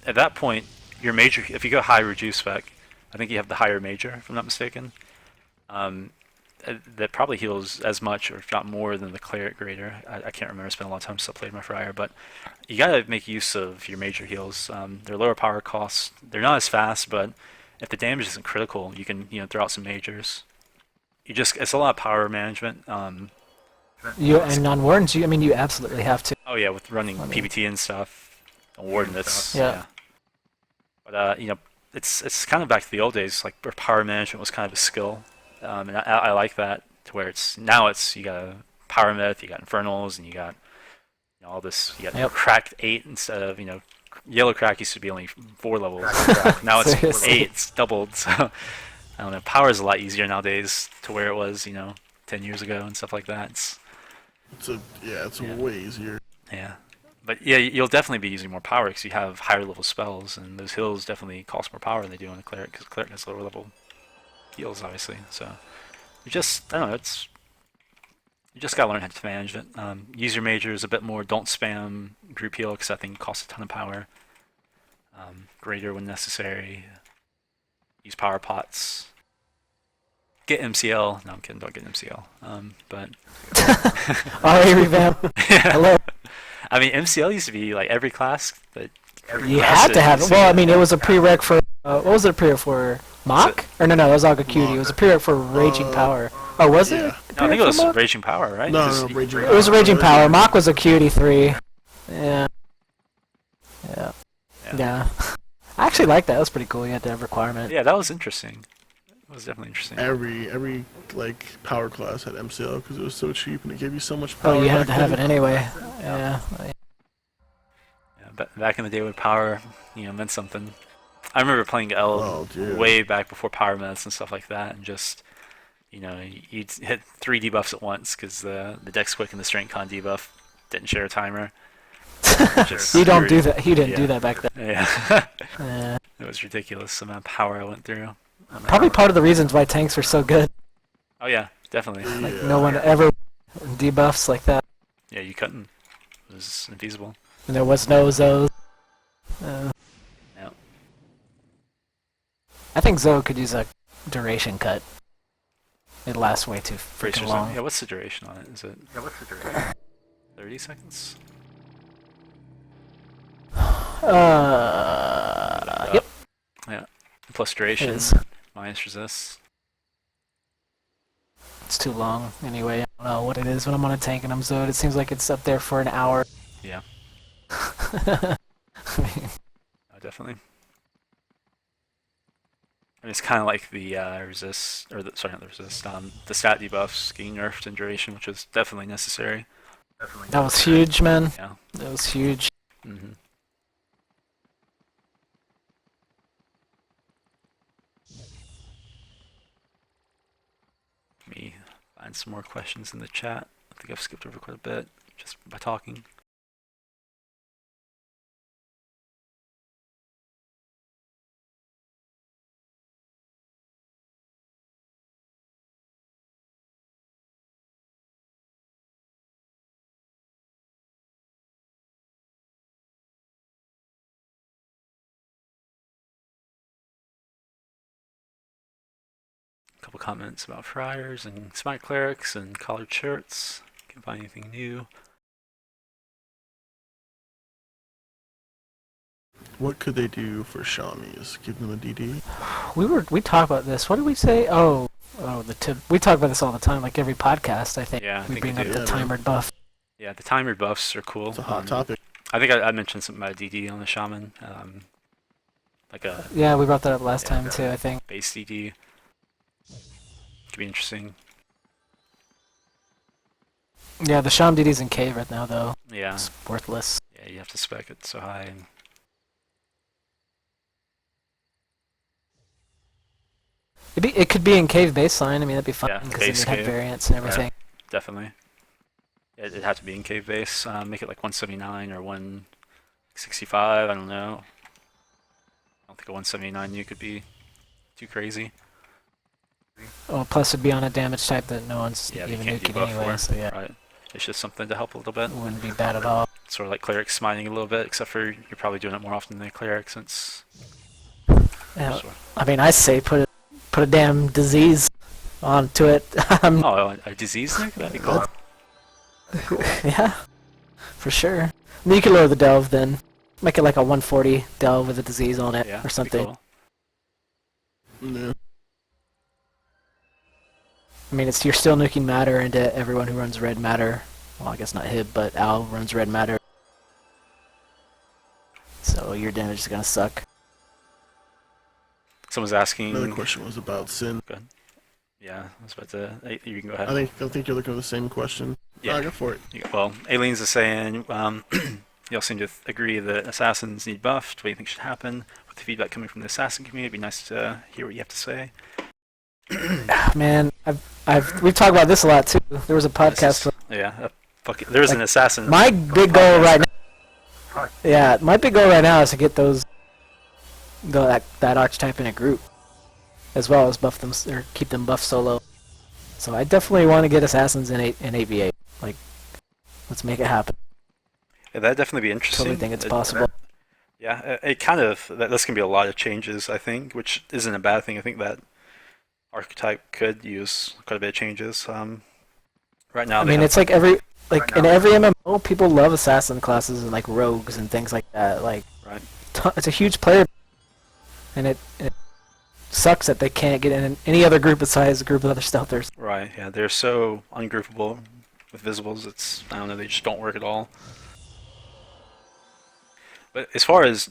At that point, your major, if you go high reduce spec, I think you have the higher major, if I'm not mistaken. That probably heals as much, or if not more, than the cleric grader. I can't remember. It's been a long time since I played my friar, but you gotta make use of your major heals. They're lower power costs. They're not as fast, but if the damage isn't critical, you can throw out some majors. It's a lot of power management. And on wardens, I mean, you absolutely have to. Oh yeah, with running I mean- PBT and stuff, and warden, that's Yeah. But it's kind of back to the old days, like where power management was kind of a skill, and I like that to where now you got a power myth, you got infernals, and you got all this. You got Yep. cracked 8 instead of yellow crack used to be only 4 levels. of crack. Now it's Seriously. 8. It's doubled. So I don't know. Power is a lot easier nowadays to where it was 10 years ago and stuff like that. It's Yeah. way easier. Yeah. But yeah, you'll definitely be using more power because you have higher level spells, and those heals definitely cost more power than they do on a cleric, because cleric has lower level heals, obviously. So I don't know, you just gotta learn how to manage it. Use your majors a bit more. Don't spam group heal because that thing costs a ton of power. Greater when necessary. Use power pots. Get MCL. No, I'm kidding. Don't get MCL. But Already revamp. Hello. I mean, MCL used to be like every class that You had to have it. Well, I mean, it was a prereq for. What was it a prereq for? Mock? Or no, it was Aga Cutie. It was a prereq for Raging Power. Oh, was it? yeah. a No, I think prereq it for was Mock? Raging Power, right? No, 'Cause Raging It was Power. Raging Power. Mock was a Cutie 3. Yeah. Yeah. Yeah. Yeah. I actually like that. That was pretty cool. You had to have requirement. Yeah, that was interesting. It was definitely interesting. Every like power class had MCL because it was so cheap and it gave you so much power. Oh, you had back to have it then. anyway. Yeah. Yeah, back in the day when power, meant something. I remember playing L Oh, dude. way back before power meds and stuff like that, and just, you'd hit 3 debuffs at once because the Dex Quick and the Strength Con debuff didn't share a timer. Just You don't do screwed. that. You didn't Yeah. do that back then. Yeah. Yeah. It was ridiculous the amount of power I went through. Probably part of the reasons why tanks were so good. Oh yeah, definitely. Like Yeah. no one ever debuffs like that. Yeah, you couldn't. It was infeasible. And there was no Zos. Yeah. I think Zoe could use a duration cut. It lasts way too freaking long. Yeah, what's the duration on it? Is it 30 seconds? Yep. Yeah. Plus duration. It is. Minus resist. It's too long anyway. I don't know what it is when I'm on a tank and I'm Zoed. It seems like it's up there for an hour. Yeah. I mean, Definitely. I mean, it's kind of like the resist, or sorry, not the resist, the stat debuffs getting nerfed in duration, which was definitely necessary. that was huge, man. Yeah. That was huge. Mm-hmm. Let me find some more questions in the chat. I think I've skipped over quite a bit just by talking. A couple comments about friars and smite clerics and collared shirts. Can't find anything new. What could they do for Shamis? Give them a DD? We talked about this. What did we say? We talk about this all the time, like every podcast. I think. Yeah, I we think bring we up do. the timered buff. Yeah, the timer buffs are cool. It's a hot topic. I think I mentioned something about DD on the shaman. Like a Yeah, we brought that up last time too. I think. base DD. Could be interesting. Yeah, the Sham DD's in cave right now though. Yeah. It's worthless. Yeah, you have to spec it so high. And It could be in cave baseline. I mean, that'd be fine Yeah, because base then you'd cave. have variants and everything. definitely. Yeah, it'd have to be in cave base. Make it like 179 or 165. I don't know. I don't think a 179 new could be too crazy. Well, plus it'd be on a damage type that no one's Yeah, you even can't nuking debuff anyway, for. so yeah, Right. It's just something to help a little bit. it wouldn't be bad at all. Sort of like cleric smiting a little bit, except for you're probably doing it more often than a cleric since. Yeah, I mean, I say put a damn disease onto it. Oh, a disease neck? That'd be cool. Yeah, for sure. And then you can lower the delve then. Make it like a 140 delve with a disease on it Yeah, or that'd be something. cool. Yeah. I mean, you're still nuking matter into everyone who runs red matter. Well, I guess not Hib, but Al runs red matter. So your damage is gonna suck. Someone's asking. Another question was about Sin. Yeah, I was about to. You can go ahead. I think you're looking at the same question. Yeah. Go for it. Well, Aliens is saying, y'all seem to agree that assassins need buffed. What do you think should happen? With the feedback coming from the assassin community, it'd be nice to hear what you have to say. Man, we've talked about this a lot too. There was a podcast. There's an assassin. My big goal right now. Yeah, my big goal right now is to get that archetype in a group, as well as buff them or keep them buff solo. So I definitely want to get assassins in 8v8. Like, let's make it happen. Yeah, that'd definitely be interesting. Totally think it's possible. Yeah, it kind of. That's gonna be a lot of changes, I think, which isn't a bad thing. I think that archetype could use quite a bit of changes. Right now, I mean, it's like in every MMO, people love assassin classes and like rogues and things like that. Like, right. It's a huge player, and it sucks that they can't get in any other group besides a group of other stealthers. Right. Yeah, they're so ungroupable with visibles. I don't know. They just don't work at all. But as far as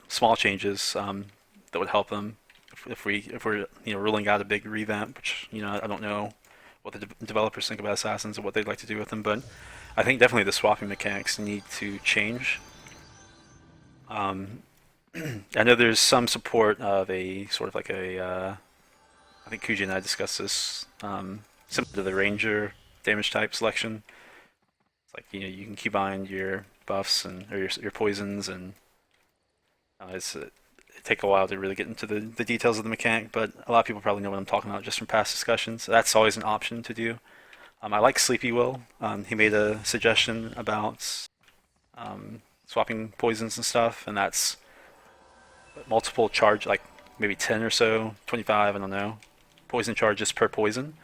small changes that would help them, if we're ruling out a big revamp, which I don't know what the developers think about assassins and what they'd like to do with them, but I think definitely the swapping mechanics need to change. I know there's some support of a sort of like I think Kujii and I discussed this, similar to the ranger damage type selection. It's like you can keybind your buffs or your poisons, and it take a while to really get into the details of the mechanic, but a lot of people probably know what I'm talking about just from past discussions. So that's always an option to do. I like Sleepy Will. He made a suggestion about swapping poisons and stuff, and that's multiple charge, like maybe 10 or so, 25, I don't know, poison charges per poison,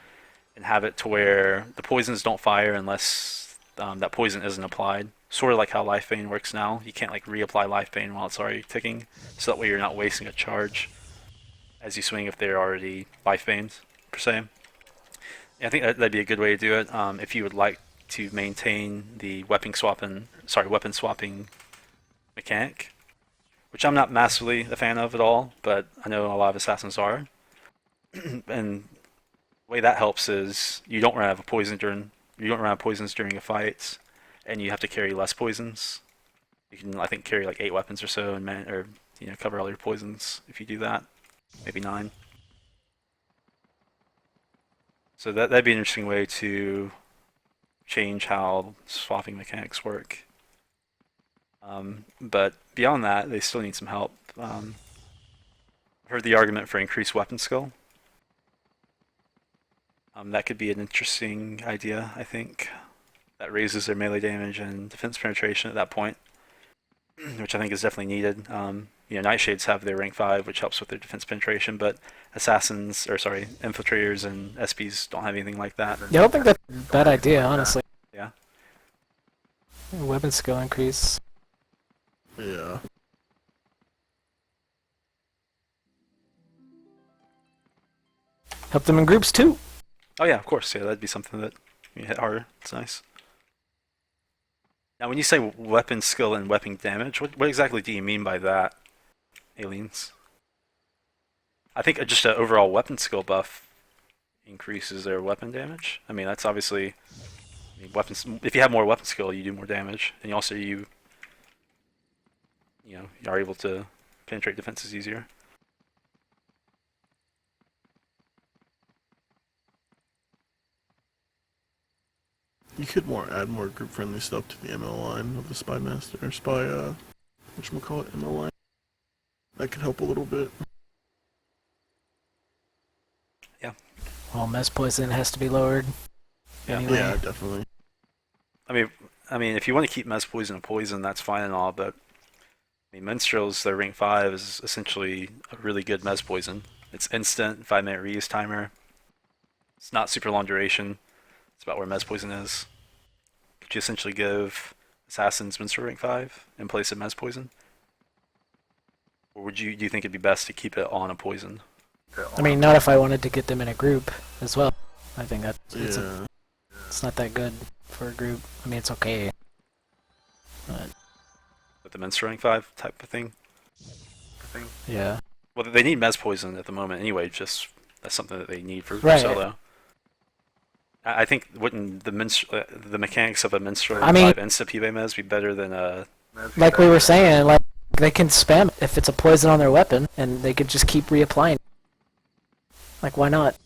and have it to where the poisons don't fire unless that poison isn't applied. Sort of like how Life Bane works now. You can't like reapply Life Bane while it's already ticking, so that way you're not wasting a charge as you swing if they're already Life Banes, per se. Yeah, I think that'd be a good way to do it. If you would like to maintain the weapon swapping mechanic, which I'm not massively a fan of at all, but I know a lot of assassins are. And the way that helps is you don't run out of poisons during a fight, and you have to carry less poisons. You can, I think, carry like 8 weapons or so, and cover all your poisons if you do that. Maybe 9. So that'd be an interesting way to change how swapping mechanics work. But beyond that, they still need some help. I've heard the argument for increased weapon skill. That could be an interesting idea, I think. That raises their melee damage and defense penetration at that point, which I think is definitely needed. Nightshades have their rank 5, which helps with their defense penetration, but infiltrators and SPs don't have anything like that. Yeah, I don't think that's a bad idea, honestly. Yeah. Weapon skill increase. Yeah. Help them in groups too. Oh yeah, of course. Yeah, that'd be something that you hit harder. It's nice. Now, when you say weapon skill and weapon damage, what exactly do you mean by that, Aliens? I think just an overall weapon skill buff increases their weapon damage. I mean, that's obviously weapons. If you have more weapon skill, you do more damage, and you are able to penetrate defenses easier. You could add more group friendly stuff to the ML line of the Spy Master or Spy whatchamacallit, ML line. That could help a little bit. Yeah. Well, mess poison has to be lowered. Yeah. Anyway. Yeah, definitely. I mean, if you want to keep Mez Poison a poison, that's fine and all, but Minstrels, their rank 5 is essentially a really good Mez Poison. It's instant, 5-minute reuse timer. It's not super long duration. It's about where Mez Poison is. Could you essentially give Assassins Minstrel rank 5 in place of Mez Poison? Or do you think it'd be best to keep it on a poison? I mean, not if I wanted to get them in a group as well. I think Yeah. it's not that good for a group. I mean, it's okay. But With the Minstrel rank 5 type of thing? yeah. Well, they need Mez Poison at the moment anyway, just that's something that they need for Right. solo. I think wouldn't the mechanics of a Minstrel I mean- 5 insta PB Mez be better than a... Like we were saying, like they can spam if it's a poison on their weapon, and they could just keep reapplying. Like, why not?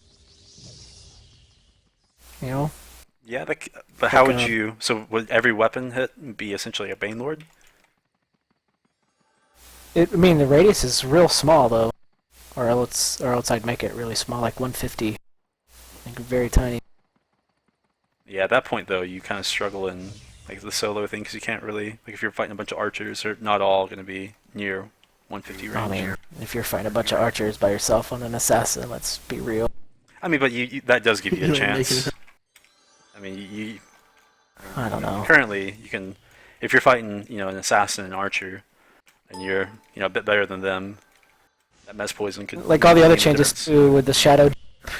You know? Yeah, but how would Like, you... So would every weapon hit be essentially a Bane Lord? I mean, the radius is real small though, or else I'd make it really small, like 150. Like very tiny. Yeah, at that point though, you kind of struggle in like the solo thing because you can't really... Like if you're fighting a bunch of archers, they're not all going to be near 150 range. I mean, if you're fighting a bunch of archers by yourself on an assassin, let's be real. I mean, but that does give you a You ain't chance. making I mean, I don't know. currently you can... If you're fighting, an assassin and archer, and you're, a bit better than them, that Mez Poison could... Like all the other make a changes difference. too, with the shadow,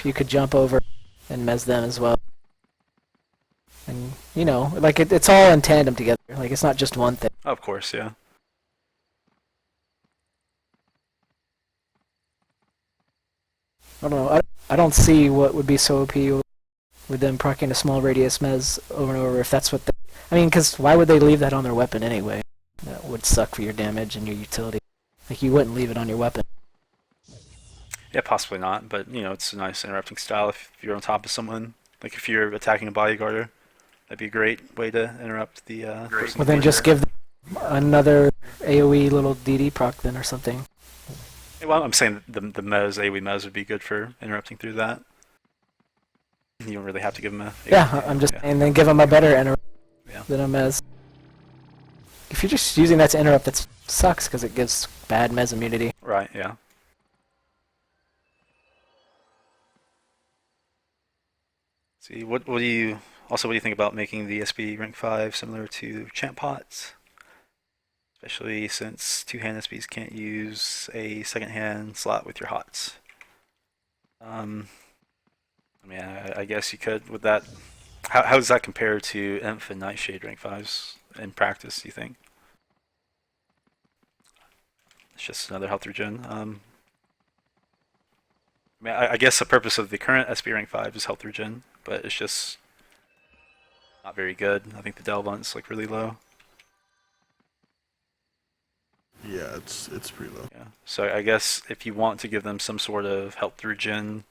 you could jump over and mez them as well. And like it's all in tandem together. Like it's not just one thing. Of course, yeah. I don't know. I don't see what would be so OP with them proccing a small radius mez over and over if that's what they... I mean, because why would they leave that on their weapon anyway? That would suck for your damage and your utility. Like, you wouldn't leave it on your weapon. Yeah, possibly not, but, it's a nice interrupting style if you're on top of someone. Like, if you're attacking a bodyguarder, that'd be a great way to interrupt the person. Well, then just give them another AoE little DD proc then or something. Well, I'm saying the Mez, AoE Mez would be good for interrupting through that. You don't really have to give them a... Yeah, I'm just saying, then give them a better interrupt Yeah. than a mez. If you're just using that to interrupt, that's Sucks because it gives bad mez immunity. Right, yeah. See, what do you think about making the SB rank 5 similar to champ pots? Especially since two-hand SBs can't use a second-hand slot with your hots. I mean, I guess you could with that. How does that compare to Inf and Nightshade rank 5s in practice, do you think? It's just another health regen. I mean, I guess the purpose of the current SB rank 5 is health regen, but it's just not very good. I think the Delvant's like really low. Yeah, it's pretty low. Yeah. So I guess if you want to give them some sort of health regen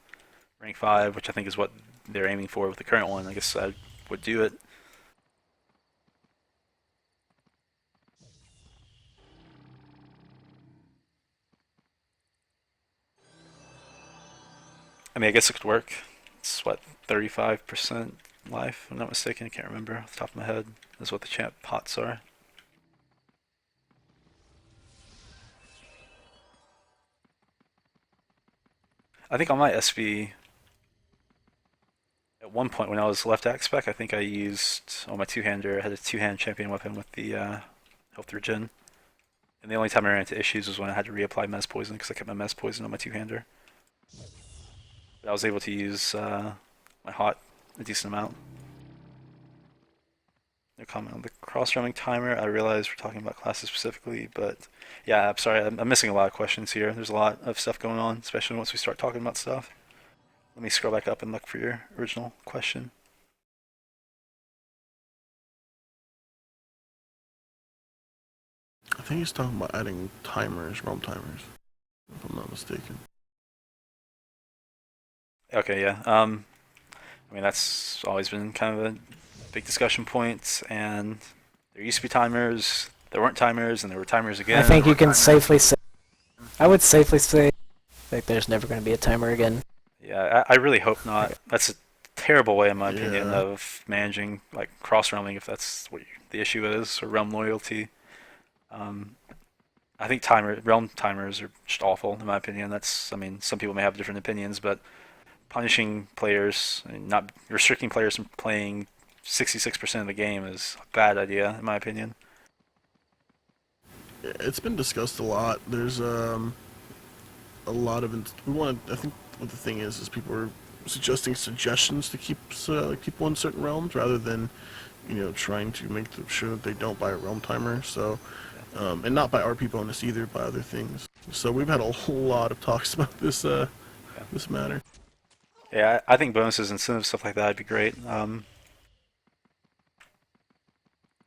rank 5, which I think is what they're aiming for with the current one, I guess I would do it. I mean, I guess it could work. It's what, 35% life, if I'm not mistaken. I can't remember off the top of my head. That's what the champ pots are. I think on my SV, at one point when I was left axe spec, I think I used on my two-hander. I had a two-hand champion weapon with the health regen, and the only time I ran into issues was when I had to reapply mez poison because I kept my mez poison on my two-hander. But I was able to use my hot a decent amount. No comment on the cross-roaming timer. I realize we're talking about classes specifically, but yeah, I'm sorry, I'm missing a lot of questions here. There's a lot of stuff going on, especially once we start talking about stuff. Let me scroll back up and look for your original question. I think he's talking about adding timers, realm timers, if I'm not mistaken. Okay, yeah. I mean, that's always been kind of a big discussion point, and there used to be timers, there weren't timers, and there were timers again. I think you can safely say, I would safely say that there's never going to be a timer again. Yeah, I really hope not. That's a terrible way, in my opinion, of managing like cross-realming, if that's what the issue is, or realm loyalty. I think realm timers are just awful, in my opinion. I mean, some people may have different opinions, but punishing players and not restricting players from playing 66% of the game is a bad idea, in my opinion. It's been discussed a lot. There's a lot of I think what the thing is people are suggesting suggestions to keep people in certain realms rather than trying to make sure that they don't buy a realm timer. So and not by RP bonus either, by other things. So we've had a whole lot of talks about this this matter. Yeah, I think bonuses, incentives, stuff like that would be great.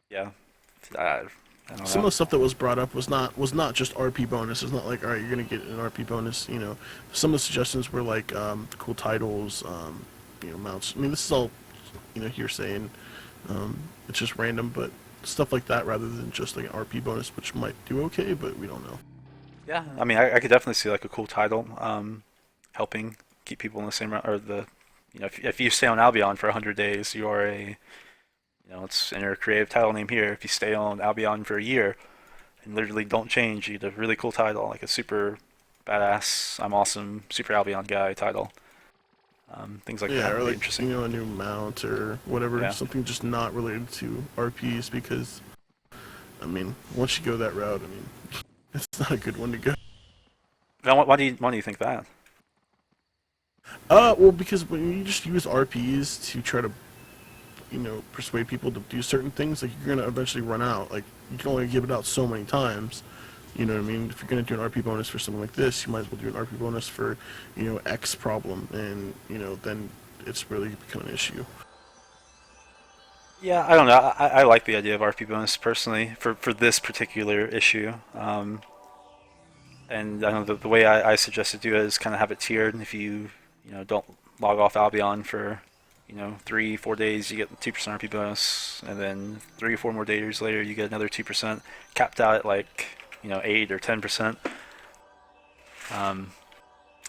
Yeah, I don't know. Some of the stuff that was brought up was not just RP bonus. It's not like, all right, you're gonna get an RP bonus. Some of the suggestions were like cool titles, mounts. I mean, this is all hearsay and it's just random, but stuff like that rather than just like an RP bonus, which might do okay, but we don't know. Yeah, I mean, I could definitely see like a cool title helping keep people in the same round, or if you stay on Albion for 100 days, you are let's enter a creative title name here. If you stay on Albion for a year and literally don't change, you get a really cool title, like a super badass, I'm awesome, super Albion guy title. Things like that. Yeah, or would be like interesting. a new mount or whatever, Yeah. something just not related to RPs, because I mean, once you go that route, I mean, it's not a good one to go. Now, why do you think that? Well, because when you just use RPs to try to, persuade people to do certain things, like you're gonna eventually run out. Like you can only give it out so many times. You know what I mean? If you're gonna do an RP bonus for something like this, you might as well do an RP bonus for, X problem, and then it's really become an issue. Yeah, I don't know. I like the idea of RP bonus personally for this particular issue. And I know the way I suggest to do it is kind of have it tiered. If you don't log off Albion for 3-4 days, you get 2% RP bonus, and then 3 or 4 more days later you get another 2%, capped out at like 8 or 10%. I'm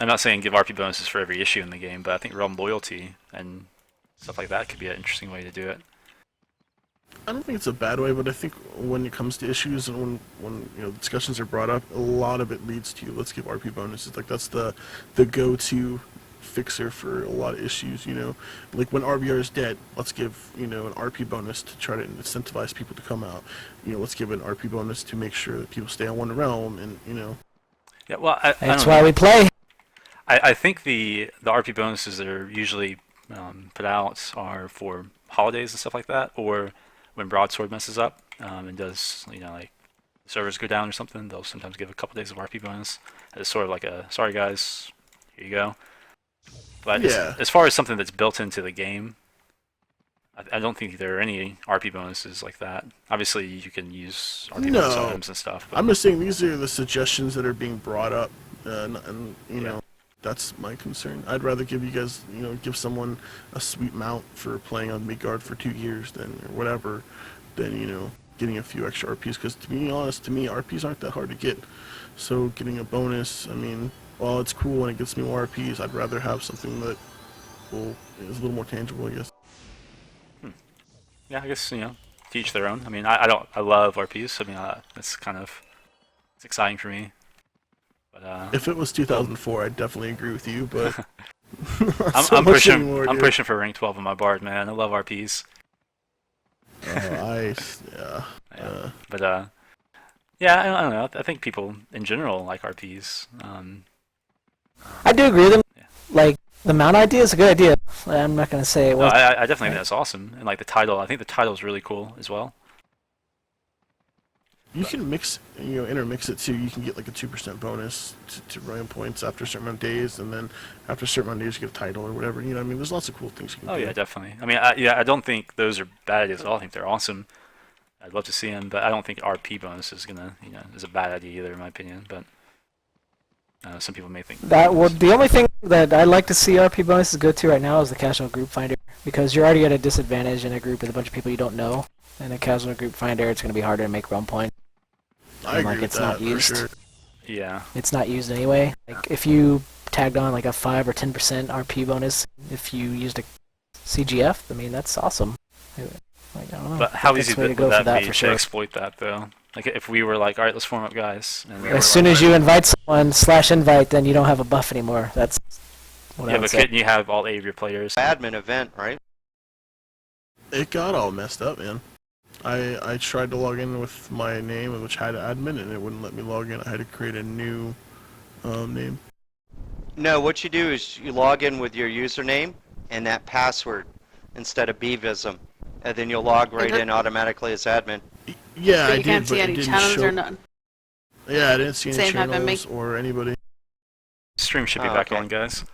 not saying give RP bonuses for every issue in the game, but I think realm loyalty and stuff like that could be an interesting way to do it. I don't think it's a bad way, but I think when it comes to issues and when discussions are brought up, a lot of it leads to let's give RP bonuses. Like that's the go-to fixer for a lot of issues. Like when RBR is dead, let's give an RP bonus to try to incentivize people to come out. Let's give an RP bonus to make sure that people stay on one realm, and Yeah, well, I That's don't why know. we play. I think the RP bonuses that are usually put out are for holidays and stuff like that, or when Broadsword messes up and does like servers go down or something. They'll sometimes give a couple days of RP bonus. It's sort of like a sorry guys, here you go. But yeah. as far as something that's built into the game, I don't think there are any RP bonuses like that. Obviously, you can use RP bonus No, items and stuff. But I'm just saying these are the suggestions that are being brought up, and Yeah. that's my concern. I'd rather give you guys, give someone a sweet mount for playing on Midgard for 2 years or whatever, than getting a few extra RPs. Because to be honest, to me RPs aren't that hard to get. So getting a bonus, I mean, while it's cool and it gets me more RPs, I'd rather have something that is a little more tangible, I guess. yeah, I guess to each their own. I mean, I don't. I love RPs. I mean, it's kind of it's exciting for me. But If it was 2004, I'd definitely agree with you, but not I'm, so I'm much pushing. anymore, I'm dude. pushing for rank 12 on my bard, man. I love RPs. Yeah. Yeah. But yeah, I don't know. I think people in general like RPs. I do agree with them. Yeah. Like the mount idea is a good idea. I'm not gonna say it No, was. I definitely think that's awesome. And like the title, I think the title is really cool as well. You can intermix it too. You can get like a 2% bonus to Royal points after a certain amount of days, and then after a certain amount of days, you get a title or whatever. I mean, there's lots of cool things you can Oh do. yeah, definitely. I mean, I don't think those are bad ideas at all. I think they're awesome. I'd love to see them, but I don't think RP bonus is gonna, is a bad idea either, in my opinion. But some people may think That would the only thing that I'd like to see RP bonuses go to right now is the casual group finder, because you're already at a disadvantage in a group with a bunch of people you don't know. In a casual group finder, it's gonna be harder to make realm points. I And, agree like, with it's that not for used. sure. Yeah. It's not used anyway. Like if you tagged on like a 5 or 10% RP bonus, if you used a CGF, I mean that's awesome. Like, I don't know. But how That's easy the way to would go for that that be for to sure. exploit that though? Like if we were like, all right, let's form up, guys. And we were As soon like, as you invite someone /invite, then you don't have a buff anymore. That's what I yeah, would but say. couldn't you have all 8 of your players? Admin event, right? It got all messed up, man. I tried to log in with my name, which had admin, and it wouldn't let me log in. I had to create a new name. No, what you do is you log in with your username and that password instead of bvism, and then you'll log right in automatically as admin. Yeah, But I you can't did, see but it any didn't channels show. or nothing. Yeah, I didn't see any Same happened to me. channels or anybody. Stream should be Oh, back okay. on, guys.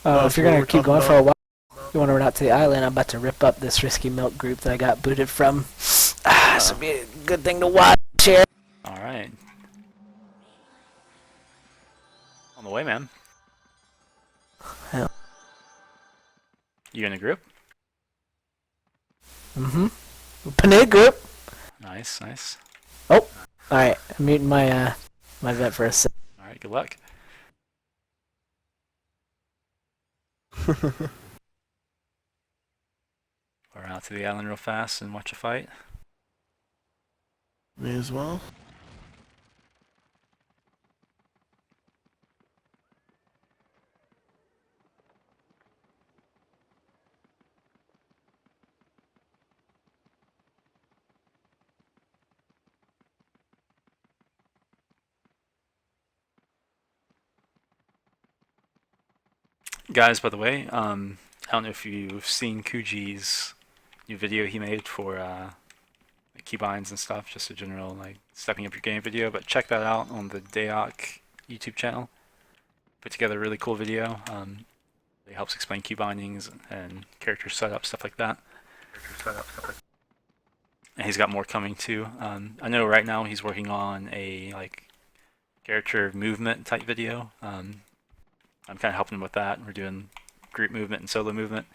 If you're So what gonna we're keep talking going for a about- while, you want to run out to the island. I'm about to rip up this risky milk group that I got booted from. This would be a good thing to watch here. All right. On the way, man. Yeah. You in a group? Panay group. Nice, nice. All right, I'm muting my my vet for a sec. All right, good luck. We're out to the island real fast and watch a fight. May as well. Guys, by the way, I don't know if you've seen Kujii's new video he made for like keybinds and stuff, just a general like stepping up your game video, but check that out on the DAoC YouTube channel. Put together a really cool video. It helps explain key bindings and character setup, stuff like that. And he's got more coming too. I know right now he's working on a like character movement type video. I'm kind of helping him with that. We're doing group movement and solo movement.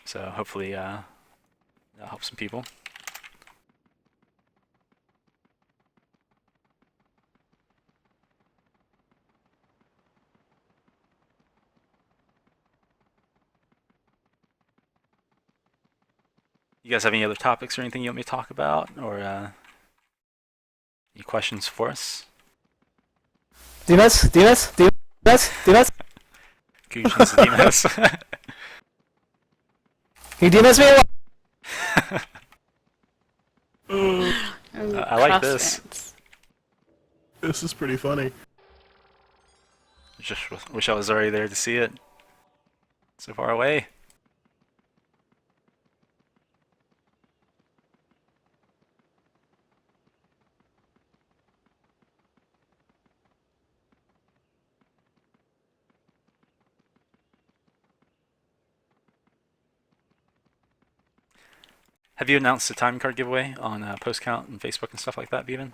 So hopefully that'll help some people. You guys have any other topics or anything you want me to talk about, or any questions for us? Dimas? Dimas? Dimas? Dimas? Kujii's Demas. Can you Dimas me? I like this. Crossfits. This is pretty funny. Just wish I was already there to see it. So far away. Have you announced the time card giveaway on post count and Facebook and stuff like that, Bevan?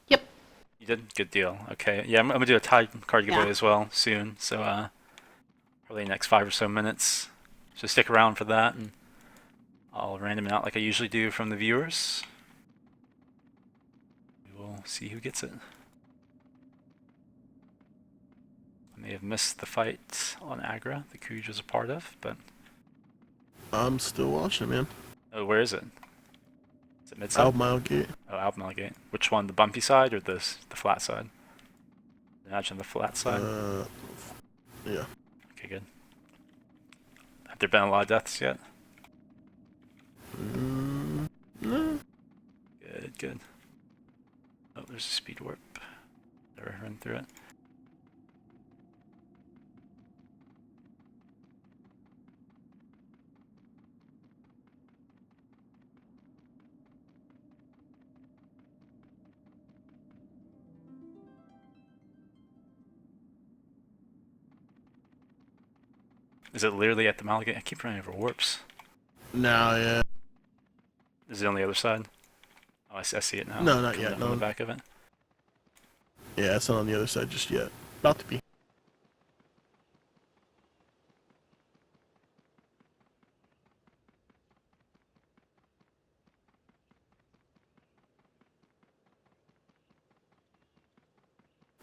Yep. You did? Good deal. Okay. Yeah, I'm gonna do a time card giveaway Yeah. as well soon. So probably the next 5 or so minutes. So stick around for that, and I'll random it out like I usually do from the viewers. We will see who gets it. I may have missed the fight on Agra the Kuj was a part of, but I'm still watching, man. oh, where is it? Is it mid-side? Albemarle Gate. Oh, Albemarle Gate. Which one? The bumpy side or the flat side? Imagine the flat side. Yeah. Okay, good. Have there been a lot of deaths yet? No. Good, good. Oh, there's a speed warp. Never run through it. Is it literally at the Malgate? I keep running over warps. No, yeah. Is it on the other side? Oh, I see it now. No, not Coming yet, up no. On the back of it. Yeah, it's not on the other side just yet. About to be.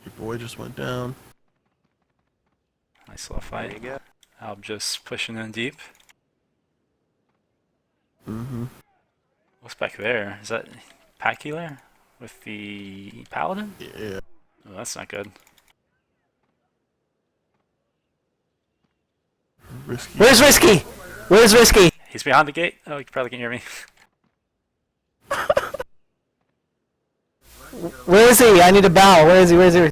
Your boy just went down. Nice little There you fight. go. Alb just pushing in deep. Mm-hmm. What's back there? Is that pack healer with the paladin? Yeah. Oh, that's not good. Risky. Where's Risky? Where's Risky? He's behind the gate. Oh, you probably can hear me. Where is he? I need a bow. Where is he? Where is he?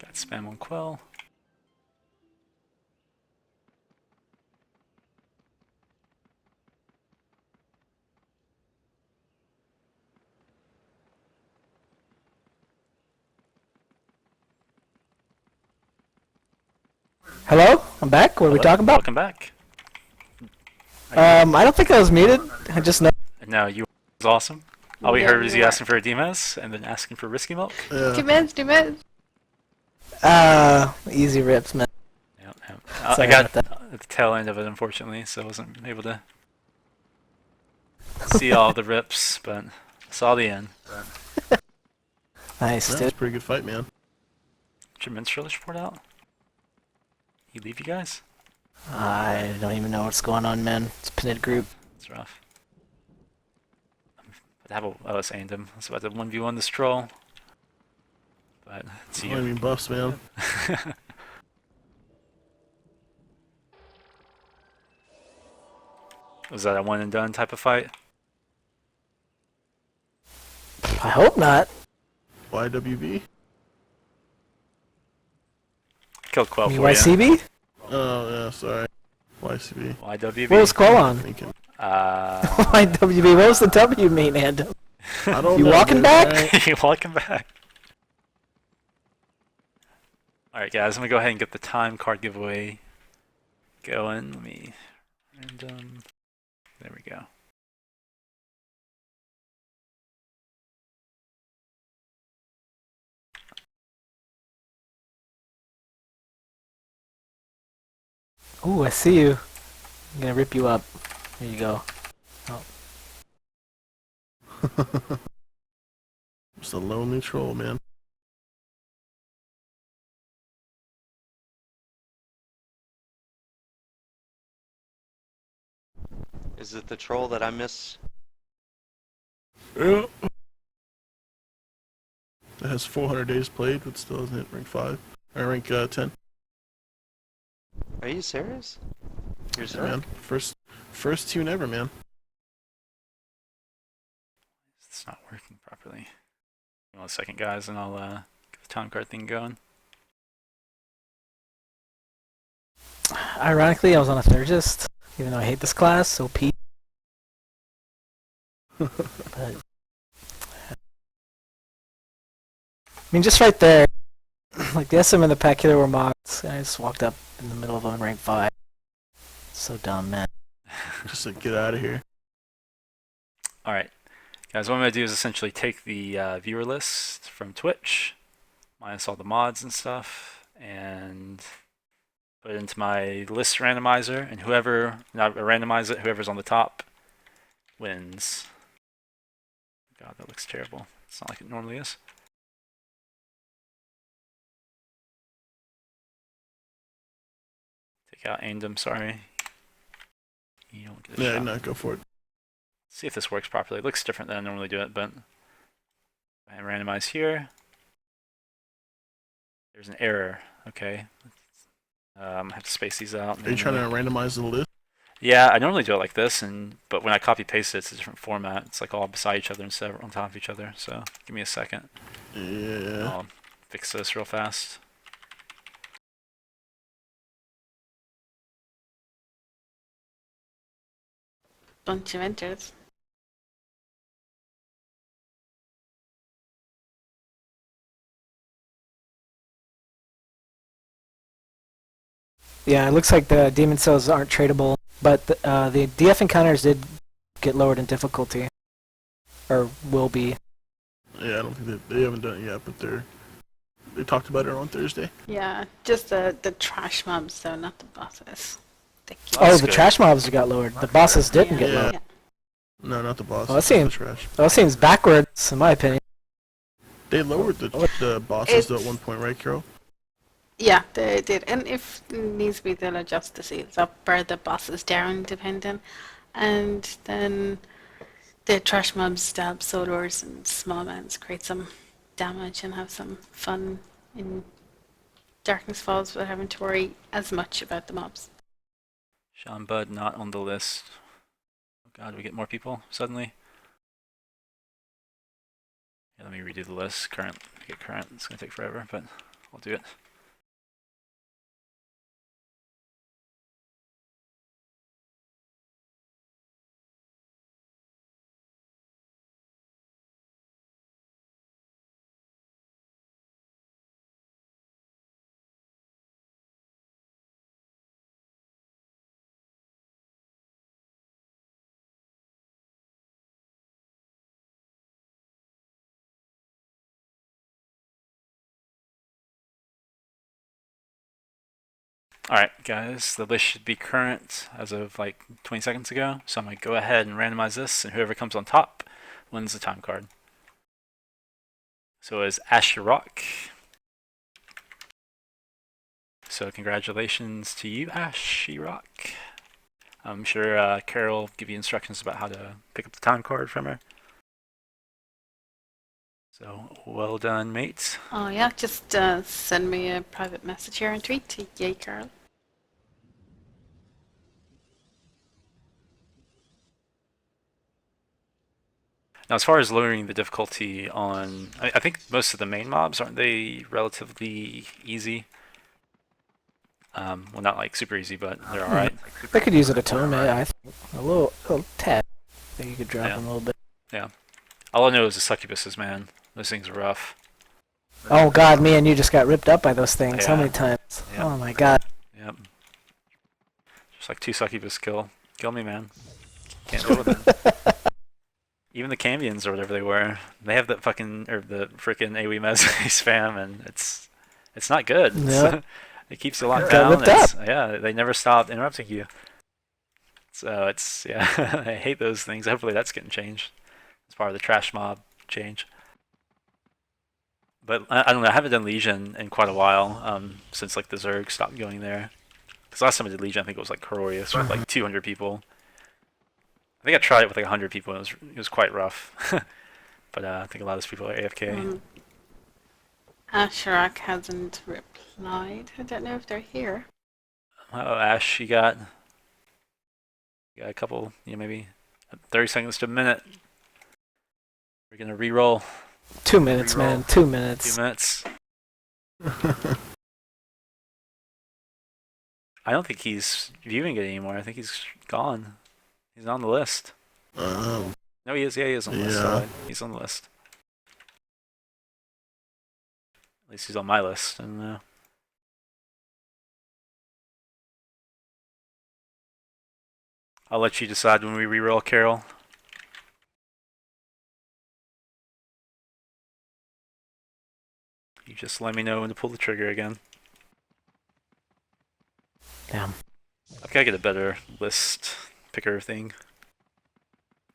Got spam on Quell. Hello? I'm back. What are we Hello? talking about? Welcome back. I don't think I was muted. I just know. No, you was awesome. All we Yeah, heard was you you were. asking for a Demas and then asking for Risky Milk. Demas, Demas. Easy rips, man. Yep, yep. I Sorry got about at the tail end of it, unfortunately, so I wasn't able to see all the rips, but saw the end. Nice, That's dude. a pretty good fight, man. Did your minstrel report out? He leave you guys? I don't even know what's going on, man. It's a pitted group. It's rough. I'd have oh, it's Aendam. I was about to 1v1 this troll. But it's I you. mean, buffs, man. Was that a one and done type of fight? I hope not. YWB? Killed Quell for you. YCB? Oh, yeah, sorry. YCB. YWB. What was Quell on? Thinking. YWB. What was the W mean, Aendam? I don't You know, walking dude, back? alright? Welcome back. Alright guys, I'm gonna go ahead and get the time card giveaway going. Let me random. There we go. Ooh, I see you. I'm gonna rip you up. There you go. Just a lonely troll, man. Is it the troll that I miss? Yeah. It has 400 days played, but still hasn't hit rank 5. Or rank 10. Are you serious? You're Yeah, man. First tune ever, man. It's not working properly. Hold on a second, guys, and I'll get the time card thing going. Ironically, I was on a Thergist, even though I hate this class, so P. But, I mean, just right there, like the SM and the Pacular were mocked, and I just walked up in the middle of them rank 5. So dumb, man. Just to get out of here. Alright, guys, what I'm going to do is essentially take the viewer list from Twitch, minus all the mods and stuff, and put it into my list randomizer, and whoever, not randomize it, whoever's on the top wins. God, that looks terrible. It's not like it normally is. Take out Aendam, sorry. You don't get a shot. No, go for it. See if this works properly. It looks different than I normally do it, but I randomize here. There's an error. Okay. I have to space these out. Are you trying to randomize the list? Yeah, I normally do it like this, but when I copy paste it, it's a different format. It's like all beside each other instead of on top of each other. So give me a second. Yeah. I'll fix this real fast. Bunch of enters. Yeah, it looks like the demon cells aren't tradable, but the DF encounters did get lowered in difficulty, or will be. Yeah, I don't think they haven't done it yet, but they talked about it on Thursday. Yeah, just the trash mobs though, not the bosses. Oh, the trash mobs got lowered. The bosses didn't get Yeah. lowered. No, not the boss. Oh, that seems trash. That seems backwards, in my opinion. They lowered the bosses though at one point, right, Carol? Yeah, they did. And if it needs to be, they'll adjust the seals up or the bosses down, depending. And then the trash mobs stab solars and small mans, create some damage and have some fun in Darkness Falls without having to worry as much about the mobs. Sean Bud not on the list. Oh god, we get more people suddenly. Yeah, let me redo the list. Current. Get current. It's gonna take forever, but I'll do it. Alright guys, the list should be current as of like 20 seconds ago, so I'm going to go ahead and randomize this, and whoever comes on top wins the time card. So it's Ashirock. So congratulations to you, Ashirock. I'm sure Carol will give you instructions about how to pick up the time card from her. So well done, mate. Oh yeah, just send me a private message here and tweet to Yay Carl. Now, as far as lowering the difficulty on, I think most of the main mobs, aren't they relatively easy? Well, not like super easy, but they're alright. They could use it a tome, I think. A little tad. I think you could drop them a little bit. Yeah. All I know is the succubuses, man. Those things are rough. Oh god, me and you just got ripped up by those things. Yeah. How many times? Yeah. Oh my god. Yep. Just like 2 succubus kill me, man. Can't deal with it. Even the Cambions or whatever they were, they have that fucking, or the freaking AoE Meze spam, and it's not good. Yep. It keeps you locked Got down. ripped Yeah, they never stop interrupting you. So it's, yeah, I hate those things. Hopefully that's getting changed. It's part of the trash mob change. But I don't know, I haven't done Legion in quite a while, since like the Zerg stopped going there. Because last time I did Legion, I think it was like Cororius with like 200 people. think I tried it with like 100 people. It was quite rough. But I think a lot of those people are AFK. Asherak hasn't replied. I don't know if they're here. Oh, Ash, you got a couple, maybe 30 seconds to a minute. We're gonna re-roll. 2 minutes, man. 2 minutes. 2 minutes. I don't think he's viewing it anymore. I think he's gone. He's on the list. No, he is. Yeah, he is on the list. Right. He's on the list. At least he's on my list. And I'll let you decide when we re-roll, Carol. You just let me know when to pull the trigger again. Damn. I've got to get a better list picker thing.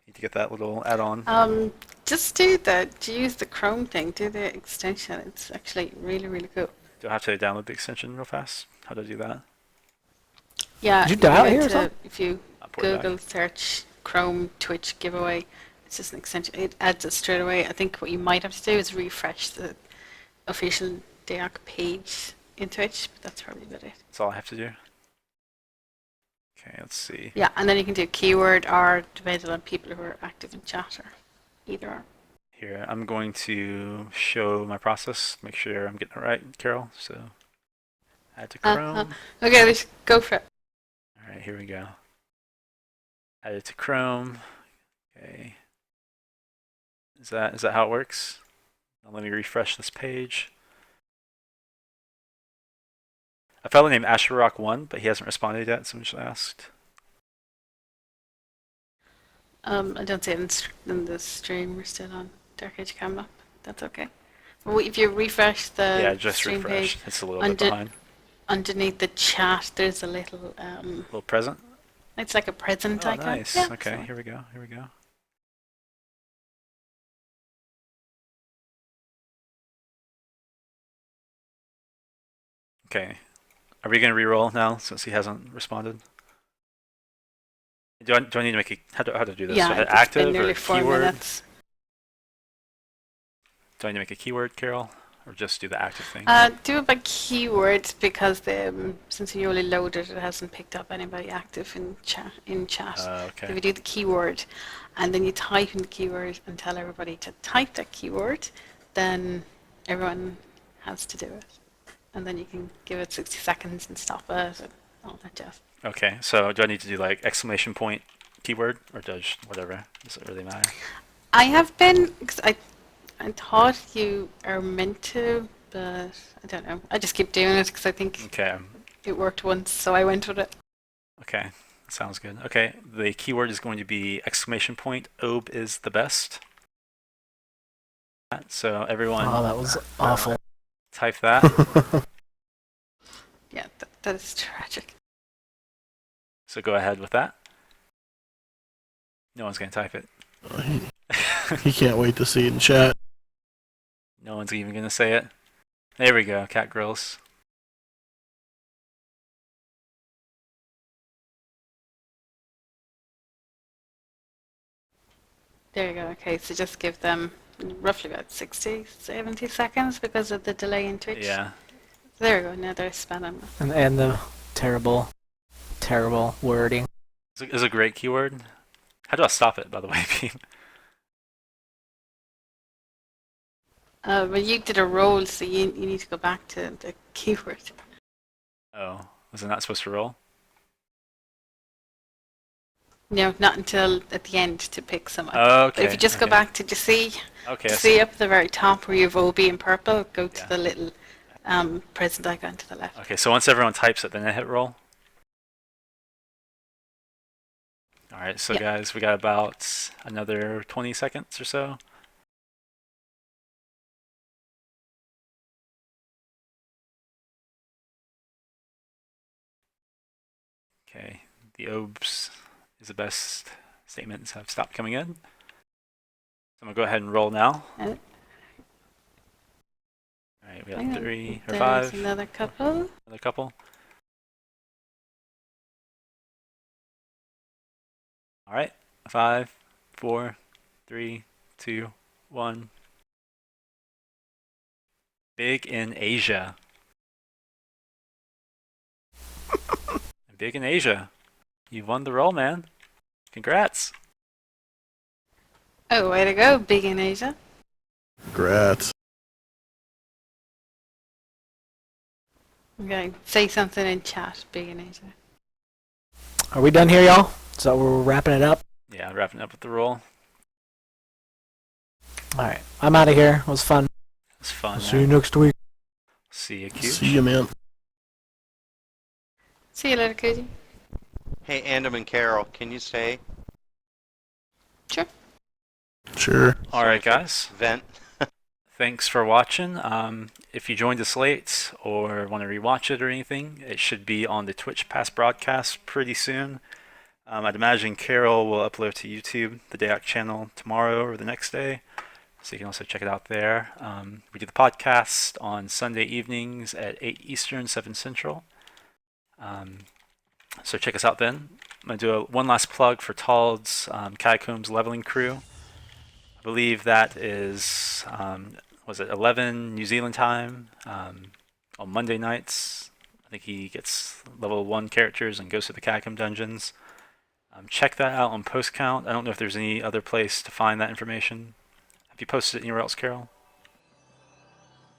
Need to get that little add-on. Just use the Chrome thing, do the extension. It's actually really, really cool. Do I have to download the extension real fast? How do I do that? Yeah, Did you dial here or to, something? if you Port back. Google search Chrome Twitch giveaway, it's just an extension. It adds it straight away. I think what you might have to do is refresh the official DAoC page in Twitch, but that's probably about it. That's all I have to do. Okay, let's see. Yeah, and then you can do keyword or depending on people who are active in chat or either or. Here, I'm going to show my process, make sure I'm getting it right, Carol. So, add to Chrome. Okay, let's go for it. All right, here we go. Add it to Chrome. Okay. Is that how it works? Now let me refresh this page. A fellow named Asherock1, but he hasn't responded yet, so I'm just asked. I don't see it in the stream. We're still on Dark Age Camera. That's okay. Well, if you refresh the Just stream refresh. page, It's a little bit behind. underneath the chat, there's a little Little present. it's like a present Oh, icon. nice. Yeah, Okay, so- here we go. Here we go. Okay. Are we going to re-roll now since he hasn't responded? Do I need to make a how to do this? Yeah, So it's active been nearly or 4 keyword? minutes. Do I need to make a keyword, Carol, or just do the active thing? Do it by keyword because since you only loaded it hasn't picked up anybody active in chat. Okay. If you do the keyword and then you type in the keyword and tell everybody to type that keyword, then everyone has to do it. And then you can give it 60 seconds and stop it and all that jazz. Okay, so do I need to do like exclamation point keyword or does whatever? Does it really matter? I have been, because I thought you are meant to, but I don't know. I just keep doing it because I think Okay. it worked once, so I went with it. Okay, sounds good. Okay, the keyword is going to be exclamation point. Ob is the best. So everyone. Oh, that was awful. Type that. Yeah, that is tragic. So go ahead with that. No one's going to type it. He can't wait to see it in chat. No one's even going to say it. There we go, Cat Grills. There you go. Okay, so just give them roughly about 60, 70 seconds because of the delay in Twitch. Yeah. There we go. Now they're spamming. And the terrible wording. It's a great keyword. How do I stop it, by the way, Pete? But you did a roll, so you need to go back to the keyword. Oh, was it not supposed to roll? No, not until at the end to pick someone. Okay. But if you just go back to see Okay. see up at the very top where you have OB in purple, go to Yeah. the little present icon to the left. Okay, so once everyone types it, then I hit roll. Alright, so Yeah. guys, we got about another 20 seconds or so. Okay, the OBS is the best statements have stopped coming in. So I'm going to go ahead and roll now. And Alright, we hang got on, 3 or there's 5. another couple. Another couple. Alright, 5, 4, 3, 2, 1. Big in Asia. Big in Asia. You won the roll, man. Congrats. Oh, way to go, Big in Asia. Congrats. Okay, say something in chat, Big in Asia. Are we done here, y'all? So we're wrapping it up. Yeah, wrapping up with the roll. All right, I'm out of here. It was fun. It was fun. See you next week. See you, See you, man. See you later, Kujii. Hey, Aendam and Carol, can you stay? Sure. Sure. All right, guys. Vent. Thanks for watching. If you joined us late or want to rewatch it or anything, it should be on the Twitch past broadcast pretty soon. I'd imagine Carol will upload to YouTube, the DAoC channel, tomorrow or the next day, so you can also check it out there. We do the podcast on Sunday evenings at 8 Eastern, 7 Central. So check us out then. I'm going to do one last plug for Tald's Catacombs leveling crew. I believe that is, was it 11 New Zealand time on Monday nights. I think he gets level 1 characters and goes to the Catacomb dungeons. Check that out on post count. I don't know if there's any other place to find that information. Have you posted it anywhere else, Carol?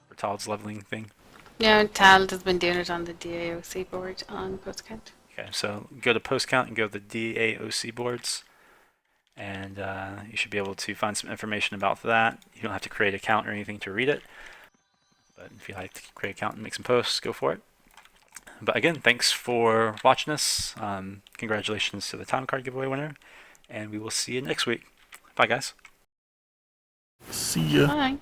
For Tald's leveling thing? Yeah, Tal has been doing it on the DAoC board on Postcount. Okay, so go to post count and go to the DAoC boards. And you should be able to find some information about that. You don't have to create an account or anything to read it. But if you like to create an account and make some posts, go for it. But again, thanks for watching us. Congratulations to the time card giveaway winner. And we will see you next week. Bye, guys. See ya. Bye.